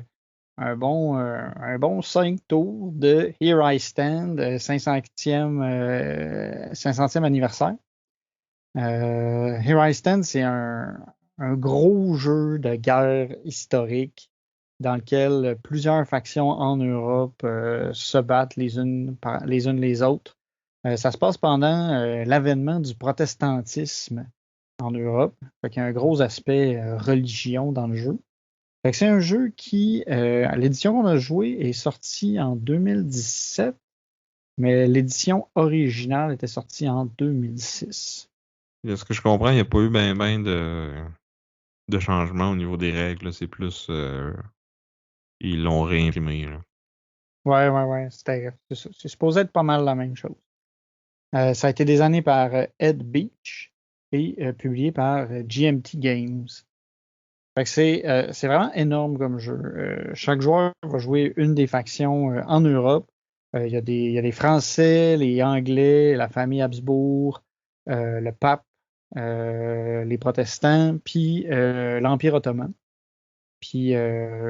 un bon 5 tours de Here I Stand, 500e anniversaire. Here I Stand, c'est un gros jeu de guerre historique dans lequel plusieurs factions en Europe se battent les unes les autres. Ça se passe pendant l'avènement du protestantisme en Europe. Fait qu'il y a un gros aspect religion dans le jeu. Fait que c'est un jeu qui, à l'édition qu'on a joué, est sorti en 2017, mais l'édition originale était sortie en 2006. De ce que je comprends, il n'y a pas eu ben de changement au niveau des règles, là. C'est plus. Ils l'ont réimprimé, là. Ouais. C'est supposé être pas mal la même chose. Ça a été désigné par Ed Beach et publié par GMT Games. Fait que c'est vraiment énorme comme jeu. Chaque joueur va jouer une des factions en Europe. Il y a les Français, les Anglais, la famille Habsbourg, le pape, les protestants, puis l'Empire ottoman. Puis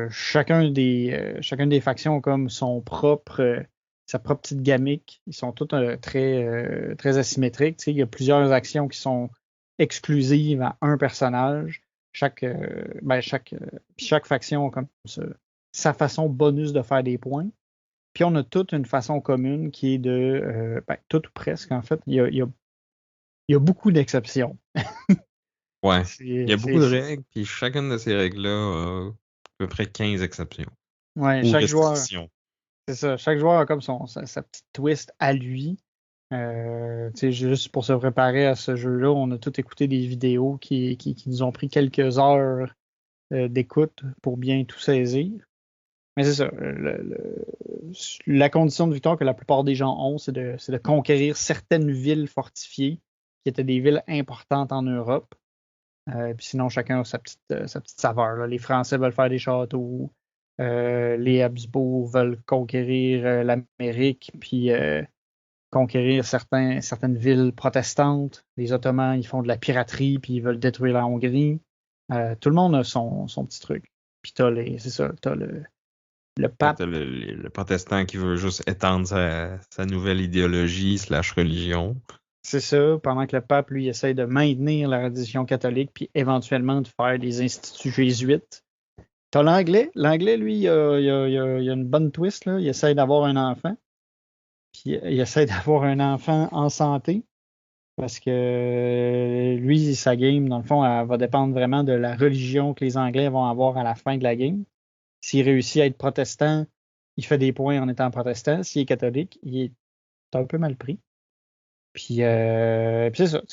chacune des factions a comme sa propre petite gamique. Ils sont tous très asymétriques. Tu sais, il y a plusieurs actions qui sont exclusives à un personnage. Puis chaque faction a comme sa façon bonus de faire des points. Puis on a toute une façon commune qui est toute ou presque, en fait. Il y a beaucoup d'exceptions. Ouais. Il y C'est, a beaucoup c'est, de c'est- règles, puis chacune de ces règles-là a à peu près 15 exceptions ouais, ou chaque joueur, restrictions. c'est ça. Chaque joueur a comme sa petite twist à lui. Tu sais, juste pour se préparer à ce jeu-là, on a tout écouté des vidéos qui nous ont pris quelques heures d'écoute pour bien tout saisir. Mais c'est ça. La condition de victoire que la plupart des gens ont, c'est de conquérir certaines villes fortifiées qui étaient des villes importantes en Europe. Puis sinon, chacun a sa petite saveur, là. Les Français veulent faire des châteaux. Les Habsbourg veulent conquérir l'Amérique, puis conquérir certaines villes protestantes. Les Ottomans, ils font de la piraterie, puis ils veulent détruire la Hongrie. Tout le monde a son petit truc. Puis c'est ça, t'as le Ouais, t'as pape. le protestant qui veut juste étendre sa nouvelle idéologie / religion. C'est ça, pendant que le pape, lui, essaye de maintenir la religion catholique, puis éventuellement de faire des instituts jésuites. T'as l'anglais. L'anglais, lui, il a une bonne twist, là. Il essaye d'avoir un enfant. Puis il essaie d'avoir un enfant en santé. Parce que lui, sa game, dans le fond, elle va dépendre vraiment de la religion que les Anglais vont avoir à la fin de la game. S'il réussit à être protestant, il fait des points en étant protestant. S'il est catholique, il est un peu mal pris. Puis c'est ça.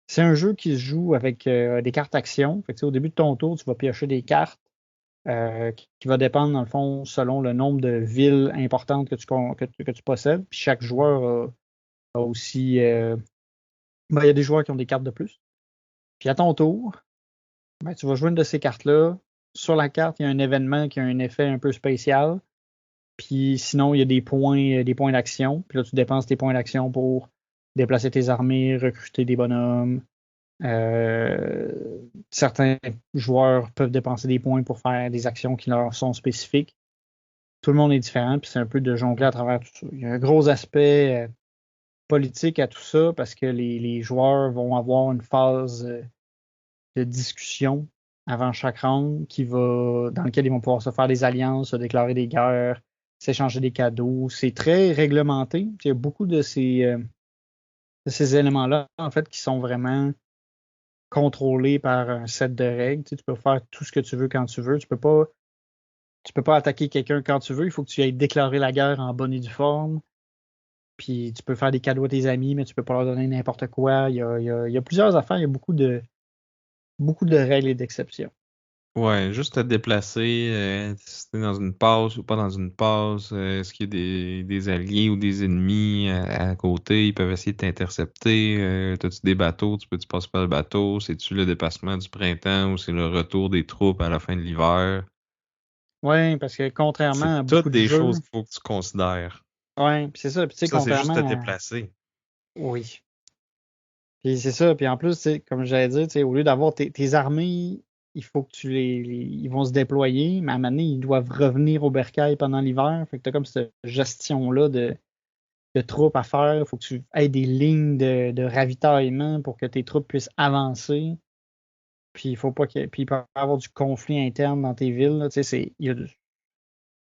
C'est un jeu qui se joue avec des cartes actions. Fait que, au début de ton tour, tu vas piocher des cartes qui va dépendre, dans le fond, selon le nombre de villes importantes que tu possèdes. Puis chaque joueur a aussi. Il y a des joueurs qui ont des cartes de plus. Puis à ton tour, tu vas jouer une de ces cartes-là. Sur la carte, il y a un événement qui a un effet un peu spécial. Puis sinon, il y a des points d'action. Puis là, tu dépenses tes points d'action pour déplacer tes armées, recruter des bonhommes. Certains joueurs peuvent dépenser des points pour faire des actions qui leur sont spécifiques. Tout le monde est différent, puis c'est un peu de jongler à travers tout ça. Il y a un gros aspect politique à tout ça parce que les joueurs vont avoir une phase de discussion avant chaque round dans lequel ils vont pouvoir se faire des alliances, se déclarer des guerres, s'échanger des cadeaux. C'est très réglementé. Il y a beaucoup de ces éléments-là, en fait, qui sont vraiment contrôlés par un set de règles. Tu peux faire tout ce que tu veux quand tu veux. Tu peux pas attaquer quelqu'un quand tu veux. Il faut que tu ailles déclarer la guerre en bonne et due forme. Puis tu peux faire des cadeaux à tes amis, mais tu peux pas leur donner n'importe quoi. Il y a plusieurs affaires. Il y a beaucoup de règles et d'exceptions. Ouais, juste te déplacer, si t'es dans une passe ou pas dans une passe, est-ce qu'il y a des alliés ou des ennemis à côté, ils peuvent essayer de t'intercepter, t'as-tu des bateaux, tu peux-tu passer par le bateau, c'est-tu le dépassement du printemps ou c'est le retour des troupes à la fin de l'hiver? Oui, parce que C'est contrairement à beaucoup toutes de des jeux, choses qu'il faut que tu considères. ouais, puis c'est ça. Puis tu sais, Ça, c'est juste te contrairement à. déplacer. Oui. Puis c'est ça. Puis en plus, tu sais, comme j'allais dire, tu sais, au lieu d'avoir tes armées, il faut que ils vont se déployer, mais à un moment donné, ils doivent revenir au bercail pendant l'hiver. Fait que tu as comme cette gestion-là de troupes à faire. Il faut que tu aies des lignes de ravitaillement pour que tes troupes puissent avancer. Puis il faut pas puis il peut y avoir du conflit interne dans tes villes, là. Tu sais, il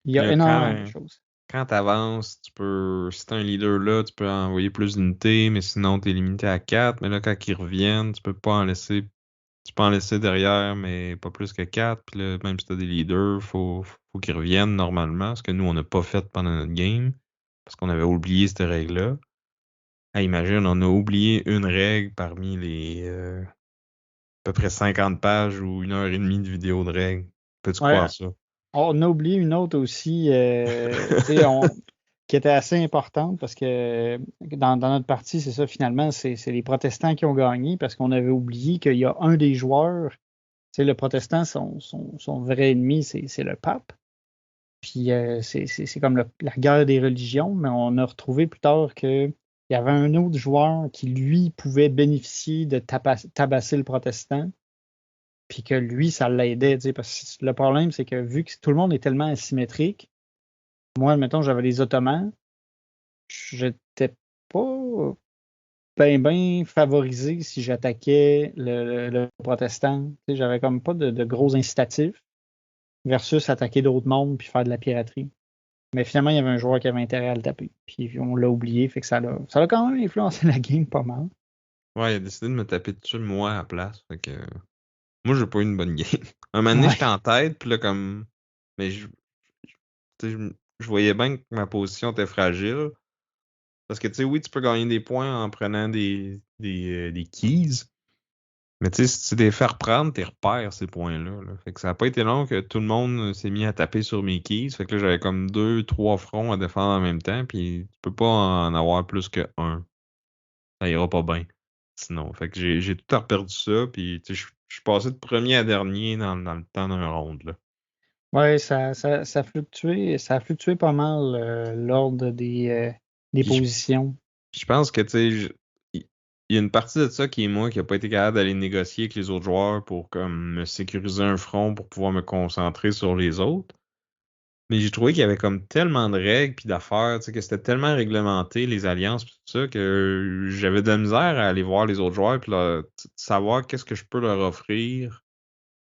y a Là, énormément de choses. quand t'avances, si t'as un leader là, tu peux envoyer plus d'unités, mais sinon t'es limité à 4. Mais là, quand ils reviennent, tu peux pas en laisser. Tu peux en laisser derrière, mais pas plus que 4. Puis là, même si t'as des leaders, faut qu'ils reviennent normalement, ce que nous, on n'a pas fait pendant notre game, parce qu'on avait oublié cette règle-là. Ah, imagine, on a oublié une règle parmi les à peu près 50 pages ou 1 heure et demie de vidéo de règles. Peux-tu Ouais, croire ça? on a oublié une autre aussi, tu sais, qui était assez importante parce que dans notre partie, c'est ça, finalement, c'est les protestants qui ont gagné parce qu'on avait oublié qu'il y a un des joueurs, tu sais, le protestant, son vrai ennemi, c'est le pape. Puis c'est comme la guerre des religions, mais on a retrouvé plus tard qu'il y avait un autre joueur qui, lui, pouvait bénéficier de tabasser le protestant. puis que lui, ça l'aidait, tu sais, parce que le problème, c'est que vu que tout le monde est tellement asymétrique, moi, mettons, j'avais les Ottomans, j'étais pas bien favorisé si j'attaquais le protestant. Tu sais, j'avais comme pas de gros incitatifs versus attaquer d'autres mondes puis faire de la piraterie. Mais finalement, il y avait un joueur qui avait intérêt à le taper. Puis on l'a oublié, fait que ça a quand même influencé la game pas mal. Ouais, il a décidé de me taper dessus, moi, à la place. Fait que moi, j'ai pas eu une bonne game. Un moment donné, Ouais. j'étais en tête, puis là, comme. Mais tu sais, je voyais bien que ma position était fragile. Parce que, tu sais, oui, tu peux gagner des points en prenant des keys. Mais tu sais, si tu les fais reprendre, tu repères ces points-là. Là. Fait que ça n'a pas été long que tout le monde s'est mis à taper sur mes keys. Fait que là, j'avais comme 2, 3 fronts à défendre en même temps. Puis tu peux pas en avoir plus que un. Ça ira pas bien. Sinon. Fait que j'ai tout perdu ça. Puis tu sais, je suis passé de premier à dernier dans le temps d'un round. Là. Ouais, ça a fluctué pas mal l'ordre des Puis positions. je pense que tu sais, il y a une partie de ça qui est moi qui a pas été capable d'aller négocier avec les autres joueurs pour comme me sécuriser un front pour pouvoir me concentrer sur les autres. Mais j'ai trouvé qu'il y avait comme tellement de règles puis d'affaires, tu sais, que c'était tellement réglementé, les alliances pis tout ça, que j'avais de la misère à aller voir les autres joueurs puis savoir qu'est-ce que je peux leur offrir.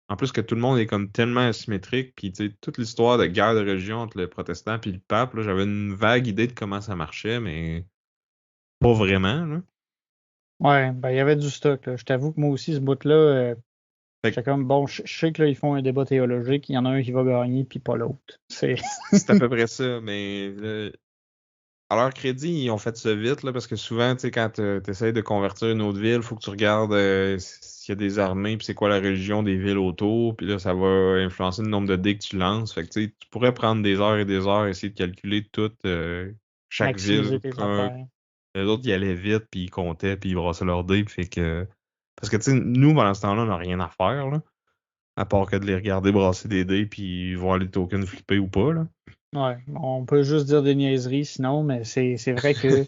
En plus que tout le monde est comme tellement asymétrique, puis tu sais, toute l'histoire de guerre de religion entre le protestant puis le pape, là, j'avais une vague idée de comment ça marchait, mais pas vraiment, là. Ouais, ben il y avait du stock, là. Je t'avoue que moi aussi, ce bout-là, Fait que j'étais comme bon, je sais que là, ils font un débat théologique, il y en a un qui va gagner, puis pas l'autre. C'est. c'est à peu près ça, mais là, à leur crédit, ils ont fait ça vite, là, parce que souvent, tu sais, quand tu essaies de convertir une autre ville, faut que tu regardes s'il y a des armées, puis c'est quoi la religion des villes autour, puis là, ça va influencer le nombre de dés que tu lances. Fait que tu sais, tu pourrais prendre des heures et des heures, essayer de calculer toute chaque ville. Maximiser tes affaires. Les autres, ils allaient vite, puis ils comptaient, puis ils brassaient leurs dés, puis fait que... Parce que, tu sais, nous, pendant ce temps-là, on n'a rien à faire, là, à part que de les regarder brasser des dés, puis voir les tokens flipper ou pas, là. Ouais, on peut juste dire des niaiseries sinon, mais c'est vrai que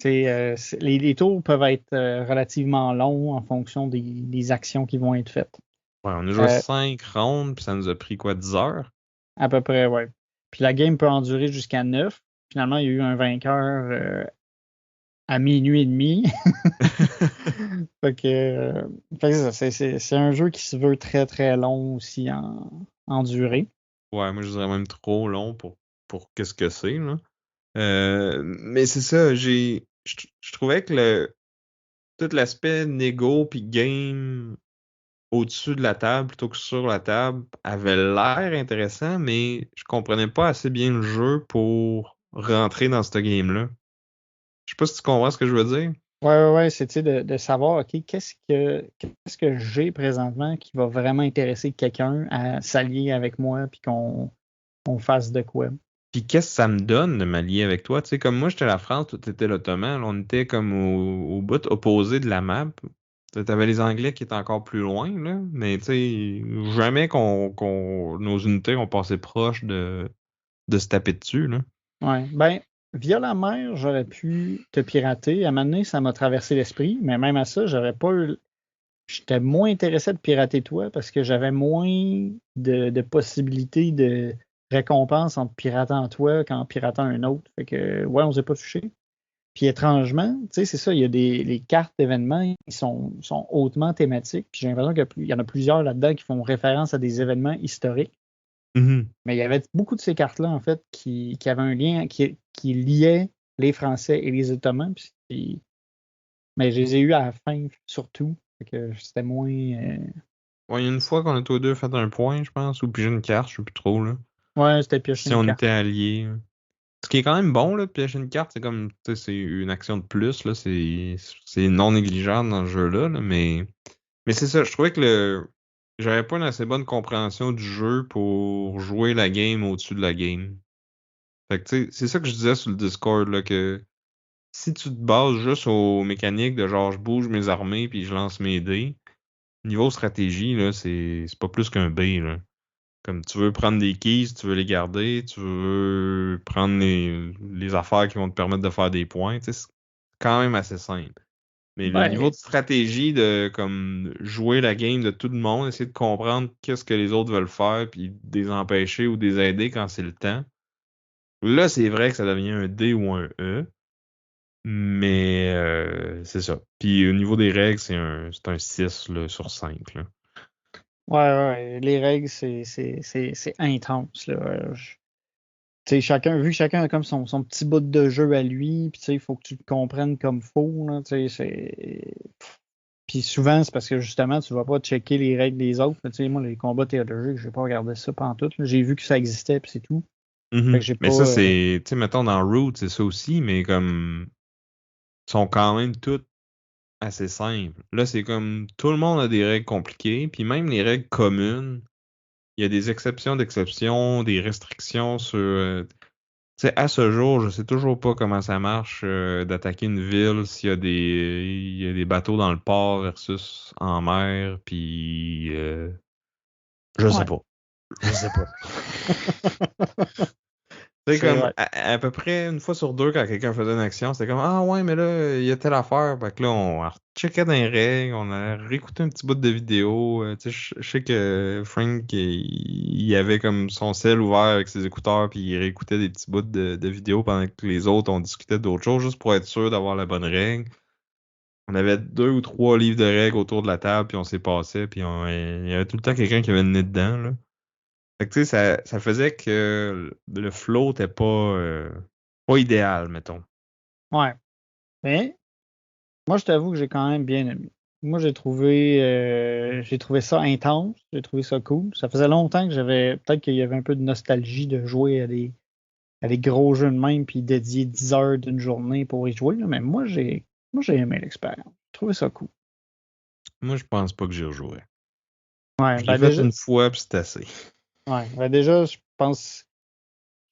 les tours peuvent être relativement longs en fonction des actions qui vont être faites. Ouais, on a joué Euh, 5 rounds, puis ça nous a pris, quoi, 10 heures? à peu près, ouais. Puis la game peut en durer jusqu'à 9. Finalement, il y a eu un vainqueur à minuit et demi. Fait que, fait que c'est ça, c'est un jeu qui se veut très très long aussi en durée. Ouais, moi je dirais même trop long pour qu'est-ce que c'est, là. Mais c'est ça, je trouvais que tout l'aspect négo puis game au-dessus de la table plutôt que sur la table avait l'air intéressant, mais je comprenais pas assez bien le jeu pour rentrer dans ce game-là. Je sais pas si tu comprends ce que je veux dire. Ouais, ouais, ouais, c'est tu sais, de savoir, OK, qu'est-ce que j'ai présentement qui va vraiment intéresser quelqu'un à s'allier avec moi puis qu'on fasse de quoi. Puis qu'est-ce que ça me donne de m'allier avec toi? Tu sais, comme moi, j'étais la France, toi, t'étais l'Ottoman. Là, on était comme au bout opposé de la map. T'avais les Anglais qui étaient encore plus loin, là. Mais tu sais, jamais nos unités ont passé proche de se taper dessus, là. Ouais. Ben, via la mer, j'aurais pu te pirater. À un moment donné, ça m'a traversé l'esprit, mais même à ça, j'aurais pas eu. J'étais moins intéressé de pirater toi parce que j'avais moins de possibilités de récompense en te piratant toi qu'en piratant un autre. Fait que, ouais, on s'est pas touché. Puis étrangement, tu sais, c'est ça, il y a les cartes d'événements, ils sont hautement thématiques. Puis j'ai l'impression qu'il y en a plusieurs là-dedans qui font référence à des événements historiques. Mhm. Mais il y avait beaucoup de ces cartes-là, en fait, qui avaient un lien, qui liait les Français et les Ottomans. Mais je les ai eus à la fin, surtout. Fait que c'était moins. Ouais, il y a une fois qu'on a tous les deux fait un point, je pense, ou pigé une carte, je sais plus trop, là. Ouais, c'était piocher Si une on carte. était alliés. Là. Ce qui est quand même bon, là, de piocher une carte, c'est comme, tu sais, c'est une action de plus, là, c'est non négligeable dans ce jeu-là, là, mais c'est ça, je trouvais que j'avais pas une assez bonne compréhension du jeu pour jouer la game au-dessus de la game. Fait que, tu sais, c'est ça que je disais sur le Discord, là, que si tu te bases juste aux mécaniques de genre, je bouge mes armées puis je lance mes dés, niveau stratégie, là, c'est pas plus qu'un B, là. Comme tu veux prendre des keys, tu veux les garder, tu veux prendre les affaires qui vont te permettre de faire des points, tu sais, c'est quand même assez simple. Mais le niveau Ben, de stratégie de comme jouer la game de tout le monde, essayer de comprendre qu'est-ce que les autres veulent faire, puis de les empêcher ou de les aider quand c'est le temps. Là, c'est vrai que ça devient un D ou un E, mais c'est ça. Puis au niveau des règles, c'est un 6 là, sur 5 là. ouais, les règles, c'est intense, là. Tu sais, vu que chacun a comme son petit bout de jeu à lui, puis tu sais, il faut que tu le comprennes comme faut, là, tu sais, Puis souvent, c'est parce que justement, tu vas pas checker les règles des autres. Tu sais, moi, les combats théologiques, j'ai pas regardé ça pantoute, là. J'ai vu que ça existait, puis c'est tout. Fait que j'ai Mais pas. ça, c'est, tu sais, mettons dans Root, c'est ça aussi, mais comme, ils sont quand même toutes assez simples. Là, c'est comme, tout le monde a des règles compliquées, puis même les règles communes, il y a des exceptions d'exceptions, des restrictions sur, tu sais, à ce jour, je sais toujours pas comment ça marche d'attaquer une ville s'il y a des bateaux dans le port versus en mer, puis je sais Ouais. pas. Je sais pas. Tu sais, C'est comme vrai. à peu près une fois sur deux, quand quelqu'un faisait une action, c'était comme ah ouais, mais là, il y a telle affaire. Fait que là, on checkait dans les règles, on a réécouté un petit bout de vidéo. Tu sais, je sais que Frank, il avait comme son cell ouvert avec ses écouteurs, puis il réécoutait des petits bouts de vidéos pendant que les autres, on discutait d'autres choses, juste pour être sûr d'avoir la bonne règle. On avait deux ou trois livres de règles autour de la table, puis on s'est passé, puis il y avait tout le temps quelqu'un qui avait le nez dedans, là. Fait que tu sais, ça faisait que le flow était pas idéal, mettons. Ouais. Mais moi, je t'avoue que j'ai quand même bien aimé. Moi, j'ai trouvé ça intense, j'ai trouvé ça cool. Ça faisait longtemps que peut-être qu'il y avait un peu de nostalgie de jouer à des gros jeux de même, puis dédier 10 heures d'une journée pour y jouer, là. Mais moi, j'ai aimé l'expérience. J'ai trouvé ça cool. Moi, je pense pas que j'y rejouerais. Ouais, Je l'ai ben fait déjà, une fois, puis c'est assez. ouais, ben déjà, je pense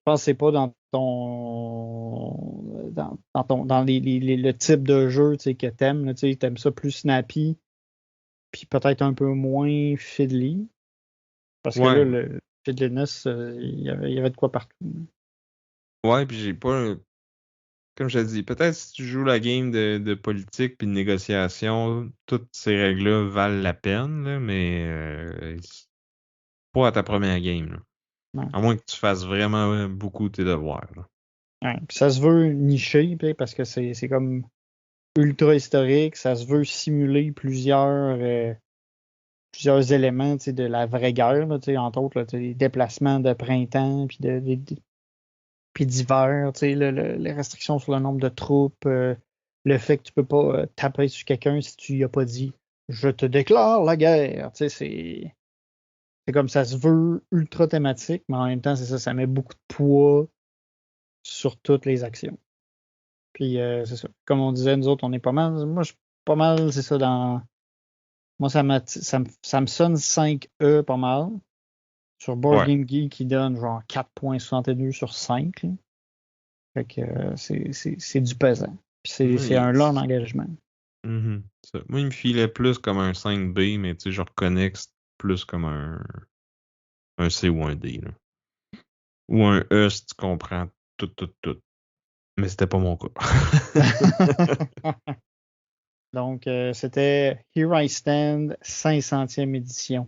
que c'est pas dans ton dans le type de jeu, tu sais, que t'aimes, là, tu sais, t'aimes ça plus snappy, puis peut-être un peu moins fiddly, parce que là, Ouais, le fiddliness, il y avait de quoi partout. ouais, puis j'ai pas. Comme je te dis, peut-être si tu joues la game de politique puis de négociation, toutes ces règles-là valent la peine, là, mais c'est pas à ta première game, là. Ouais. À moins que tu fasses vraiment beaucoup tes devoirs, là. Ouais. Puis ça se veut niché, puis parce que c'est comme ultra historique, ça se veut simuler plusieurs éléments, tu sais, de la vraie guerre, là, tu sais, entre autres, là, tu sais, les déplacements de printemps, puis d'hiver, tu sais, les restrictions sur le nombre de troupes, le fait que tu peux pas taper sur quelqu'un si tu lui as pas dit je te déclare la guerre. Tu sais, c'est comme ça se veut ultra thématique, mais en même temps, c'est ça, ça met beaucoup de poids sur toutes les actions. Puis c'est ça. Comme on disait, nous autres, on est pas mal. Moi, je suis pas mal, c'est ça, Moi, ça me sonne 5E pas mal. Sur Board Ouais. Game Geek, qui donne genre 4,62 sur 5, là. Fait que c'est du pesant. Puis c'est Moi, c'est un long engagement. Ça. Moi, il me filait plus comme un 5B, mais tu sais, je reconnais que c'est plus comme un C ou un D, là. Ou un E, si tu comprends tout, tout, tout. Mais c'était pas mon cas. Donc, c'était Here I Stand, 500e édition.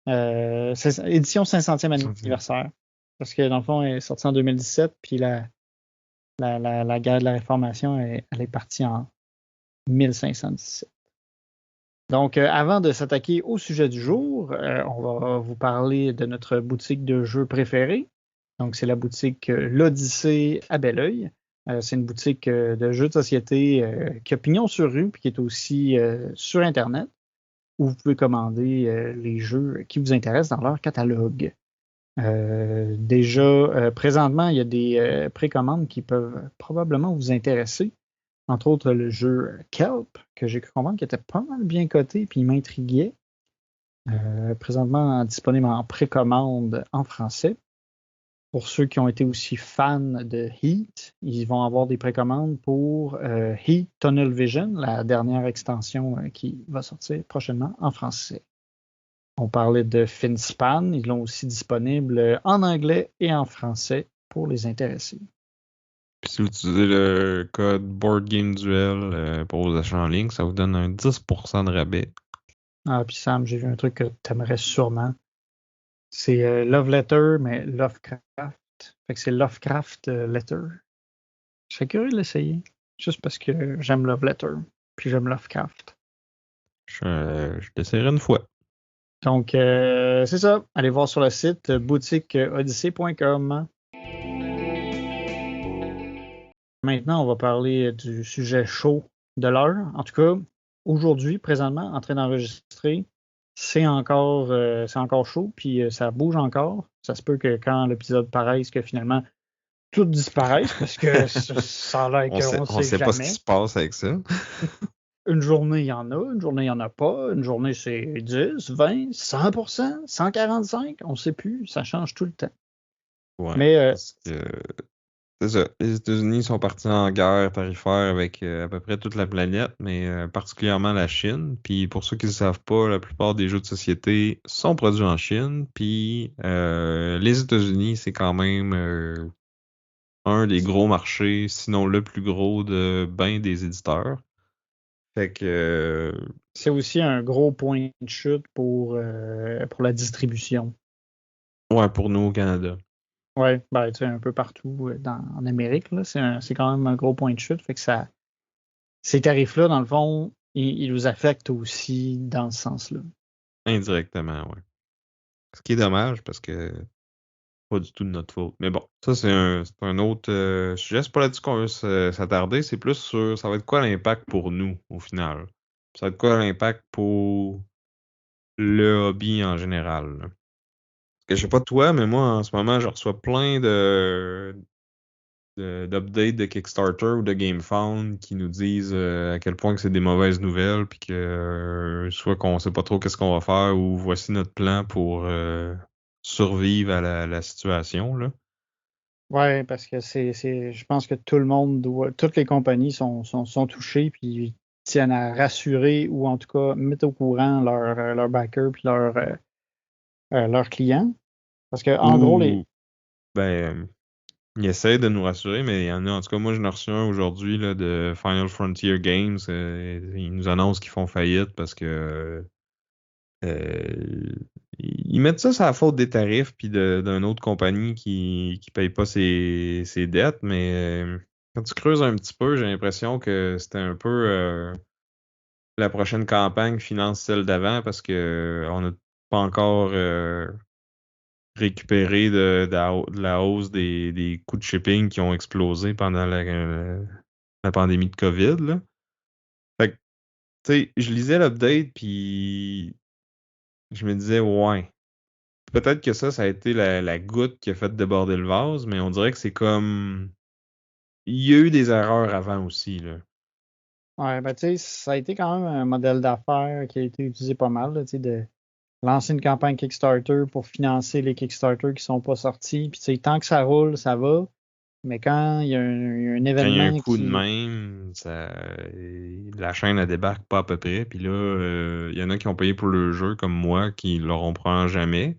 Édition 500e anniversaire. Parce que dans le fond, elle est sortie en 2017, puis la guerre de la Réformation, elle est partie en 1517. Donc, avant de s'attaquer au sujet du jour, on va vous parler de notre boutique de jeux préférée. Donc, c'est la boutique L'Odyssée à Belleuil. C'est une boutique de jeux de société qui a pignon sur rue, puis qui est aussi sur Internet, où vous pouvez commander les jeux qui vous intéressent dans leur catalogue. Déjà, présentement, il y a des précommandes qui peuvent probablement vous intéresser. Entre autres, le jeu Kelp, que j'ai cru comprendre qui était pas mal bien coté, puis il m'intriguait. Présentement disponible en précommande en français. Pour ceux qui ont été aussi fans de Heat, ils vont avoir des précommandes pour Heat Tunnel Vision, la dernière extension qui va sortir prochainement en français. On parlait de Finspan, ils l'ont aussi disponible en anglais et en français pour les intéressés. Puis si vous utilisez le code Board Game Duel pour vos achats en ligne, ça vous donne un 10% de rabais. Ah, puis Sam, j'ai vu un truc que tu aimerais sûrement. C'est Love Letter, mais Lovecraft. Fait que c'est Lovecraft Letter. Je serais curieux de l'essayer. Juste parce que j'aime Love Letter. Puis j'aime Lovecraft. Je l'essayerai une fois. Donc, c'est ça. Allez voir sur le site boutiqueodyssée.com. Maintenant, on va parler du sujet chaud de l'heure. En tout cas, aujourd'hui, présentement, en train d'enregistrer, c'est encore chaud, puis ça bouge encore. Ça se peut que quand l'épisode paraisse, que finalement, tout disparaisse, parce que ça a l'air qu'on On ne sait sait pas ce qui jamais. se passe avec ça. Une journée, il y en a. Une journée, il n'y en a pas. Une journée, c'est 10, 20, 100%, 145. On ne sait plus. Ça change tout le temps. Ouais, Mais parce que c'est ça. Les États-Unis sont partis en guerre tarifaire avec à peu près toute la planète, mais particulièrement la Chine. Puis pour ceux qui ne savent pas, la plupart des jeux de société sont produits en Chine. Puis les États-Unis, c'est quand même un des gros marchés, sinon le plus gros de ben des éditeurs. Fait que c'est aussi un gros point de chute pour la distribution. ouais, pour nous au Canada. Oui, ben, tu sais, un peu partout en Amérique, là, c'est quand même un gros point de chute. Fait que ces tarifs-là, dans le fond, ils nous affectent aussi dans ce sens-là. Indirectement, ouais. Ce qui est dommage parce que pas du tout de notre faute. Mais bon, ça c'est un autre sujet. C'est pas là-dessus qu'on veut s'attarder. C'est plus sur ça va être quoi l'impact pour nous au final. Ça va être quoi l'impact pour le hobby en général, là. Parce que je sais pas toi, mais moi en ce moment je reçois plein d'updates de Kickstarter ou de GameFound qui nous disent à quel point que c'est des mauvaises nouvelles, puis que soit qu'on sait pas trop qu'est-ce qu'on va faire ou voici notre plan pour survivre à la situation, là. Oui, parce que je pense que tout le monde toutes les compagnies sont touchées, puis tiennent à rassurer ou en tout cas mettre au courant leurs backers puis leurs clients. Parce que, en gros, Ou ben ils essayent de nous rassurer, mais il y en a, en tout cas, moi, j'en ai reçu un aujourd'hui là, de Final Frontier Games. Ils nous annoncent qu'ils font faillite parce que ils mettent ça sur la faute des tarifs puis d'une autre compagnie qui paye pas ses dettes, mais quand tu creuses un petit peu, j'ai l'impression que c'était un peu la prochaine campagne finance celle d'avant parce que on n'a pas encore récupéré de la hausse des coûts de shipping qui ont explosé pendant la pandémie de COVID, là. Fait que, tu sais, je lisais l'update, puis je me disais, ouais, peut-être que ça a été la goutte qui a fait déborder le vase, mais on dirait que c'est comme... Il y a eu des erreurs avant aussi, là. ouais, ben, tu sais, ça a été quand même un modèle d'affaires qui a été utilisé pas mal, là, tu sais, de lancer une campagne Kickstarter pour financer les Kickstarter qui sont pas sortis. Puis, tu sais, tant que ça roule, ça va. Mais quand il y a un Quand il y a un événement coup de qui. même, la chaîne, elle débarque pas à peu près, puis là, il y en a qui ont payé pour le jeu, comme moi, qui l'auront probablement jamais.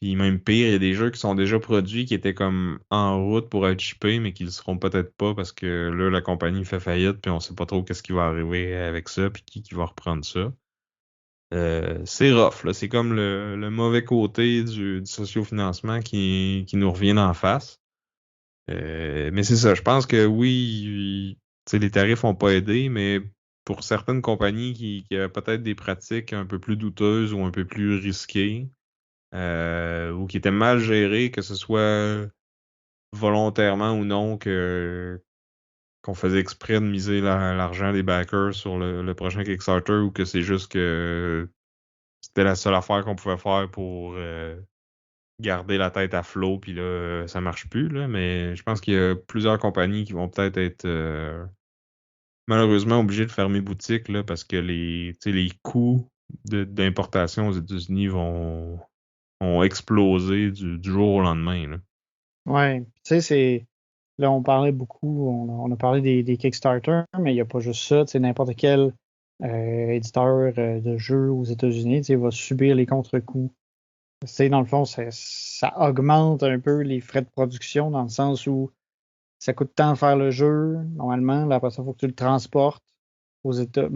Puis même pire, il y a des jeux qui sont déjà produits, qui étaient comme en route pour être shippés, mais qui le seront peut-être pas parce que là, la compagnie fait faillite, puis on sait pas trop qu'est-ce qui va arriver avec ça, puis qui va reprendre ça. C'est rough, là. C'est comme le mauvais côté du sociofinancement qui nous revient en face. Mais c'est ça, je pense que oui, tu sais, les tarifs ont pas aidé, mais pour certaines compagnies qui avaient peut-être des pratiques un peu plus douteuses ou un peu plus risquées, ou qui étaient mal gérées, que ce soit volontairement ou non, qu'on faisait exprès de miser l'argent des backers sur le prochain Kickstarter ou que c'est juste que c'était la seule affaire qu'on pouvait faire pour garder la tête à flot, puis là, ça marche plus, là. Mais je pense qu'il y a plusieurs compagnies qui vont peut-être être, malheureusement obligées de fermer boutique, là, parce que tu sais, les coûts d'importation aux États-Unis ont explosé du jour au lendemain, là. Ouais, tu sais, là, on parlait beaucoup, on a parlé des Kickstarter, mais il n'y a pas juste ça. Tu sais, n'importe quel éditeur de jeux aux États-Unis, tu sais, va subir les contre-coups. Tu sais, dans le fond, ça augmente un peu les frais de production dans le sens où, tu ça coûte tant de faire le jeu, normalement. Là, après ça, il faut que tu le transportes aux États,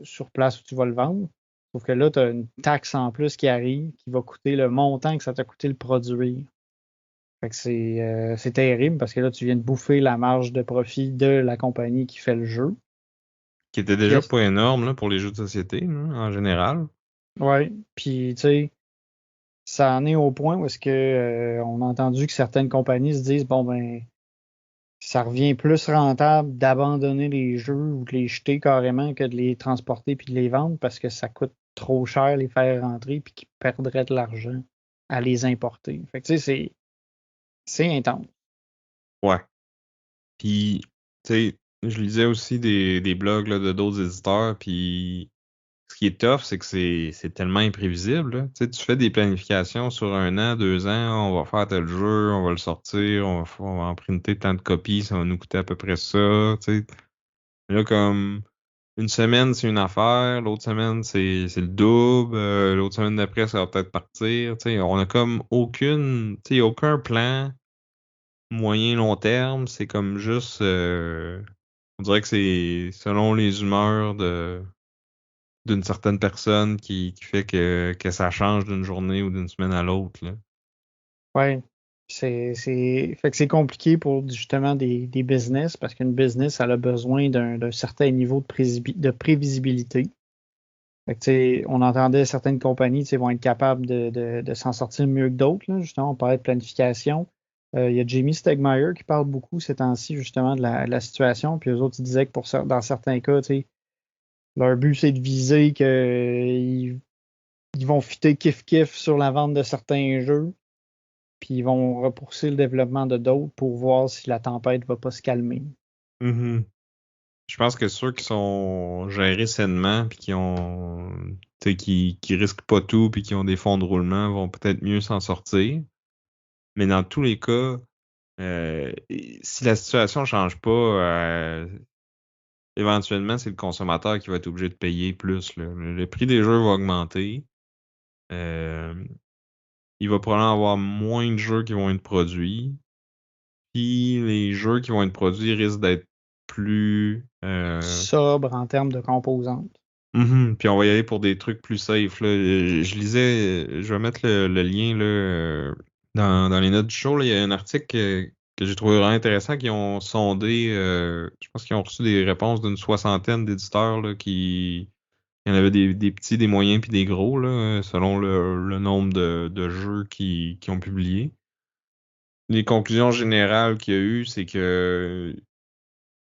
sur place où tu vas le vendre. Sauf que là, tu as une taxe en plus qui arrive, qui va coûter le montant que ça t'a coûté le produire. Fait que c'est terrible parce que là, tu viens de bouffer la marge de profit de la compagnie qui fait le jeu. Qui était Puis déjà pas énorme là, pour les jeux de société, là, en général. ouais, puis tu sais, ça en est au point où est-ce que on a entendu que certaines compagnies se disent bon ben ça revient plus rentable d'abandonner les jeux ou de les jeter carrément que de les transporter puis de les vendre parce que ça coûte trop cher les faire rentrer puis qu'ils perdraient de l'argent à les importer. Fait que tu sais, c'est intense. Ouais. Puis, tu sais, je lisais aussi des blogs là, de d'autres éditeurs, puis ce qui est tough, c'est que c'est tellement imprévisible, là. Tu sais, tu fais des planifications sur 1 an, 2 ans, on va faire tel jeu, on va le sortir, on va en printer tant de copies, ça va nous coûter à peu près ça, tu sais. Là, comme une semaine, c'est une affaire, l'autre semaine, c'est le double, l'autre semaine d'après, ça va peut-être partir, tu sais. On a comme tu sais, aucun plan moyen long terme, c'est comme juste on dirait que c'est selon les humeurs d'une certaine personne qui fait que ça change d'une journée ou d'une semaine à l'autre, là. Ouais. Fait que c'est compliqué pour justement des business parce qu'une business, elle a besoin d'un certain niveau de prévisibilité. Fait que, tu sais, on entendait certaines compagnies, tu sais, vont être capables de s'en sortir mieux que d'autres, là. Justement, on parlait de planification. Il y a Jamie Stegmaier qui parle beaucoup ces temps-ci, justement, de la situation. Puis eux autres, ils disaient que dans certains cas, tu sais, leur but, c'est de viser qu'ils ils vont fitter kiff-kiff sur la vente de certains jeux, puis ils vont repousser le développement de d'autres pour voir si la tempête va pas se calmer. Mhm. Je pense que ceux qui sont gérés sainement puis qui ont tu sais, qui risquent pas tout puis qui ont des fonds de roulement vont peut-être mieux s'en sortir. Mais dans tous les cas, euh, si la situation change pas, éventuellement, c'est le consommateur qui va être obligé de payer plus, là. Le prix des jeux va augmenter. Euh, il va probablement avoir moins de jeux qui vont être produits. Puis les jeux qui vont être produits risquent d'être plus Sobre en termes de composantes. Puis on va y aller pour des trucs plus safe, là. Je lisais, je vais mettre le lien là, dans les notes du show, là. Il y a un article que j'ai trouvé vraiment intéressant qui ont sondé, je pense qu'ils ont reçu des réponses d'une soixantaine d'éditeurs là, qui. Il y en avait des petits, des moyens puis des gros, là, selon le nombre de jeux qui ont publié. Les conclusions générales qu'il y a eu, c'est que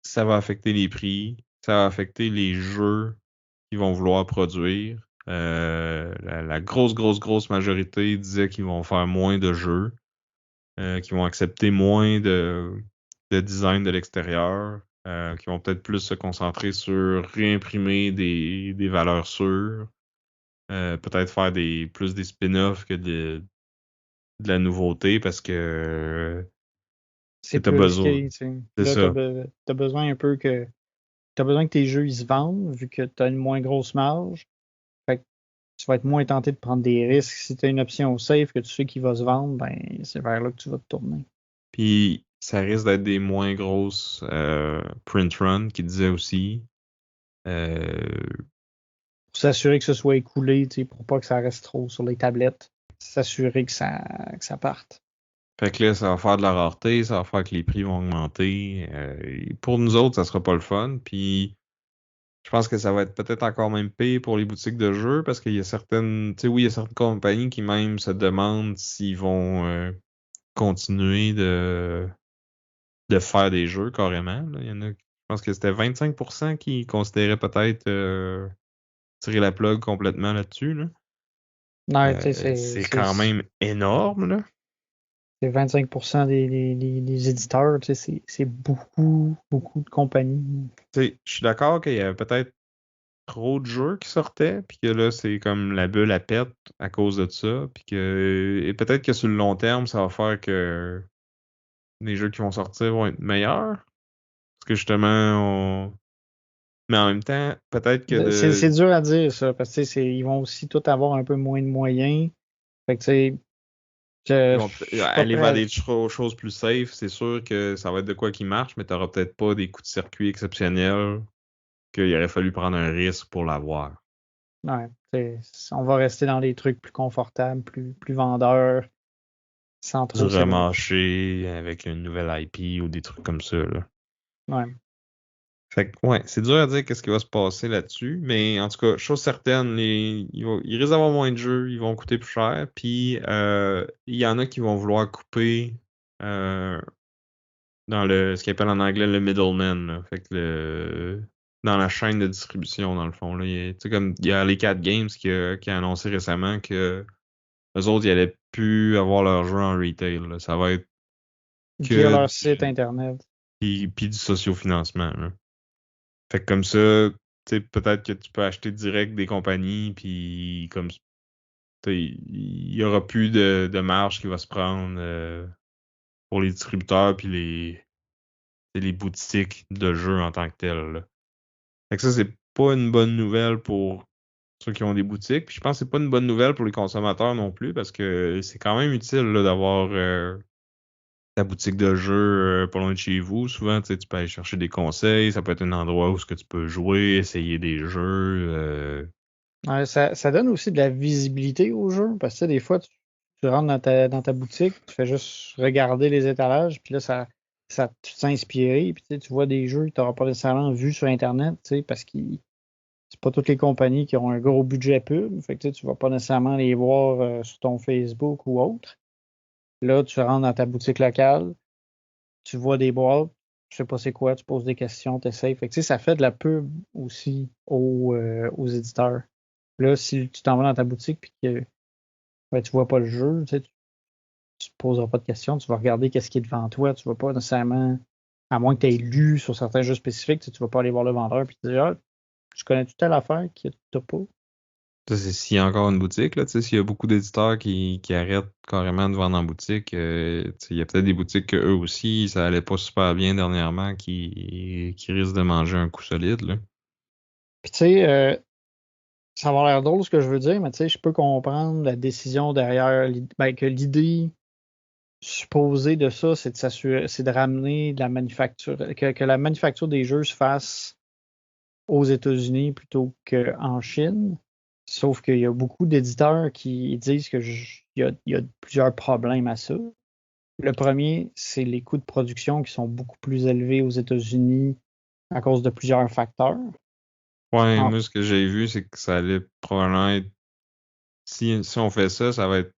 ça va affecter les prix, ça va affecter les jeux qu'ils vont vouloir produire. La grosse, grosse, grosse majorité disait qu'ils vont faire moins de jeux, qu'ils vont accepter moins de design de l'extérieur, qu'ils vont peut-être plus se concentrer sur réimprimer des valeurs sûres, peut-être faire plus des spin-offs que de la nouveauté parce que C'est t'as plus besoin. risqué, tu sais. C'est Là, ça. t'as besoin un peu que t'as besoin que tes jeux ils se vendent, vu que tu as une moins grosse marge. Fait que tu vas être moins tenté de prendre des risques. Si tu as une option safe que tu sais qu'il va se vendre, ben c'est vers là que tu vas te tourner. Puis ça risque d'être des moins grosses print run qui disait aussi. Euh, Pour s'assurer que ce soit écoulé, tu sais, pour pas que ça reste trop sur les tablettes. S'assurer que ça parte. Fait que là, ça va faire de la rareté, ça va faire que les prix vont augmenter. Pour nous autres, ça sera pas le fun. Puis je pense que ça va être peut-être encore même pire pour les boutiques de jeux parce qu'il y a certaines, tu sais, oui, il y a certaines compagnies qui même se demandent s'ils vont continuer de faire des jeux carrément, là. Il y en a, je pense que c'était 25% qui considéraient peut-être tirer la plug complètement là-dessus, là. Ouais, tu sais, C'est quand même énorme, là. c'est 25% des éditeurs, tu sais, c'est beaucoup, beaucoup de compagnies. Tu sais, je suis d'accord qu'il y avait peut-être trop de jeux qui sortaient, puis que là, c'est comme la bulle à pète à cause de ça, puis que et peut-être que sur le long terme, ça va faire que les jeux qui vont sortir vont être meilleurs, parce que justement, mais en même temps, peut-être que C'est de dur à dire, ça, parce que tu sais, ils vont aussi tous avoir un peu moins de moyens. Fait que, tu sais, Je Ils vont suis pas aller vers prêt. des choses plus safe. C'est sûr que ça va être de quoi qui marche, mais t'auras peut-être pas des coups de circuit exceptionnels qu'il aurait fallu prendre un risque pour l'avoir. Ouais, on va rester dans des trucs plus confortables, plus vendeurs, sans Du trop s'éloigner. remarché avec une nouvelle IP ou des trucs comme ça, là. Ouais. Fait que, ouais, c'est dur à dire qu'est-ce qui va se passer là-dessus, mais en tout cas, chose certaine, ils risquent d'avoir moins de jeux, ils vont coûter plus cher, puis il y en a qui vont vouloir couper euh, dans ce qu'ils appellent en anglais le middleman, là. Fait que dans la chaîne de distribution, dans le fond, là. Tu sais, comme il y a les 4 Games qui a annoncé récemment que eux autres, ils allaient plus avoir leurs jeux en retail, là. Ça va être Via que leur site internet. puis du sociofinancement, là. Fait que comme ça, tu sais, peut-être que tu peux acheter direct des compagnies, puis comme tu sais, il y aura plus de marge qui va se prendre pour les distributeurs puis les boutiques de jeux en tant que telles, là. Fait que ça, c'est pas une bonne nouvelle pour ceux qui ont des boutiques. Puis je pense que c'est pas une bonne nouvelle pour les consommateurs non plus, parce que c'est quand même utile là, d'avoir ta boutique de jeux pas loin de chez vous. Souvent, tu sais, tu peux aller chercher des conseils, ça peut être un endroit où ce que tu peux jouer, essayer des jeux. Ouais, ça donne aussi de la visibilité au jeu, parce que tu sais, des fois, tu rentres dans ta boutique, tu fais juste regarder les étalages, puis là, tu t'es inspiré, puis tu vois des jeux que tu n'auras pas nécessairement vus sur Internet, tu sais, parce que c'est pas toutes les compagnies qui ont un gros budget pub, fait que tu vas pas nécessairement les voir sur ton Facebook ou autre. Là, tu rentres dans ta boutique locale, tu vois des boîtes, tu sais pas c'est quoi, tu poses des questions, tu essaies. Fait que, tu sais, ça fait de la pub aussi aux éditeurs. Là, si tu t'en vas dans ta boutique puis que ben, tu vois pas le jeu, tu te poseras pas de questions, tu vas regarder qu'est-ce qui est devant toi, tu vas pas nécessairement, à moins que tu aies lu sur certains jeux spécifiques, tu vas pas aller voir le vendeur puis te dire ah, tu connais toute telle affaire que t'as pas. Ça, c'est s'il y a encore une boutique, là, tu sais, s'il y a beaucoup d'éditeurs qui arrêtent carrément de vendre en boutique, tu sais, il y a peut-être des boutiques que eux aussi, ça allait pas super bien dernièrement, qui risquent de manger un coup solide, là. Puis tu sais, ça va avoir l'air drôle ce que je veux dire, mais tu sais, je peux comprendre la décision derrière ben, que l'idée supposée de ça, c'est de s'assurer, c'est de ramener de la manufacture, que la manufacture des jeux se fasse aux États-Unis plutôt qu'en Chine. Sauf qu'il y a beaucoup d'éditeurs qui disent il y a plusieurs problèmes à ça. Le premier, c'est les coûts de production qui sont beaucoup plus élevés aux États-Unis à cause de plusieurs facteurs. Ouais, En- moi, ce que j'ai vu, c'est que ça allait probablement être, si on fait ça, ça va être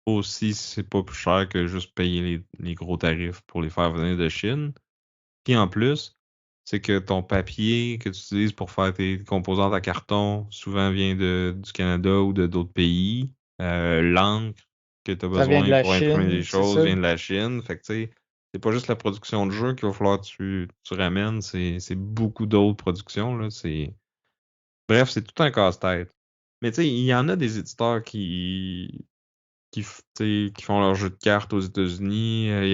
aussi, si c'est pas plus cher que juste payer les gros tarifs pour les faire venir de Chine. Puis en plus, c'est que ton papier que tu utilises pour faire tes composantes à carton souvent vient du Canada ou de d'autres pays. L'encre que tu as Ça vient de besoin la pour imprimer des Chine, c'est choses ça. vient de la Chine. Fait que tu sais, c'est pas juste la production de jeux qu'il va falloir que tu ramènes, c'est beaucoup d'autres productions, là. Bref, c'est tout un casse-tête. Mais tu sais, il y en a des éditeurs tu sais, qui font leurs jeux de cartes aux États-Unis. Il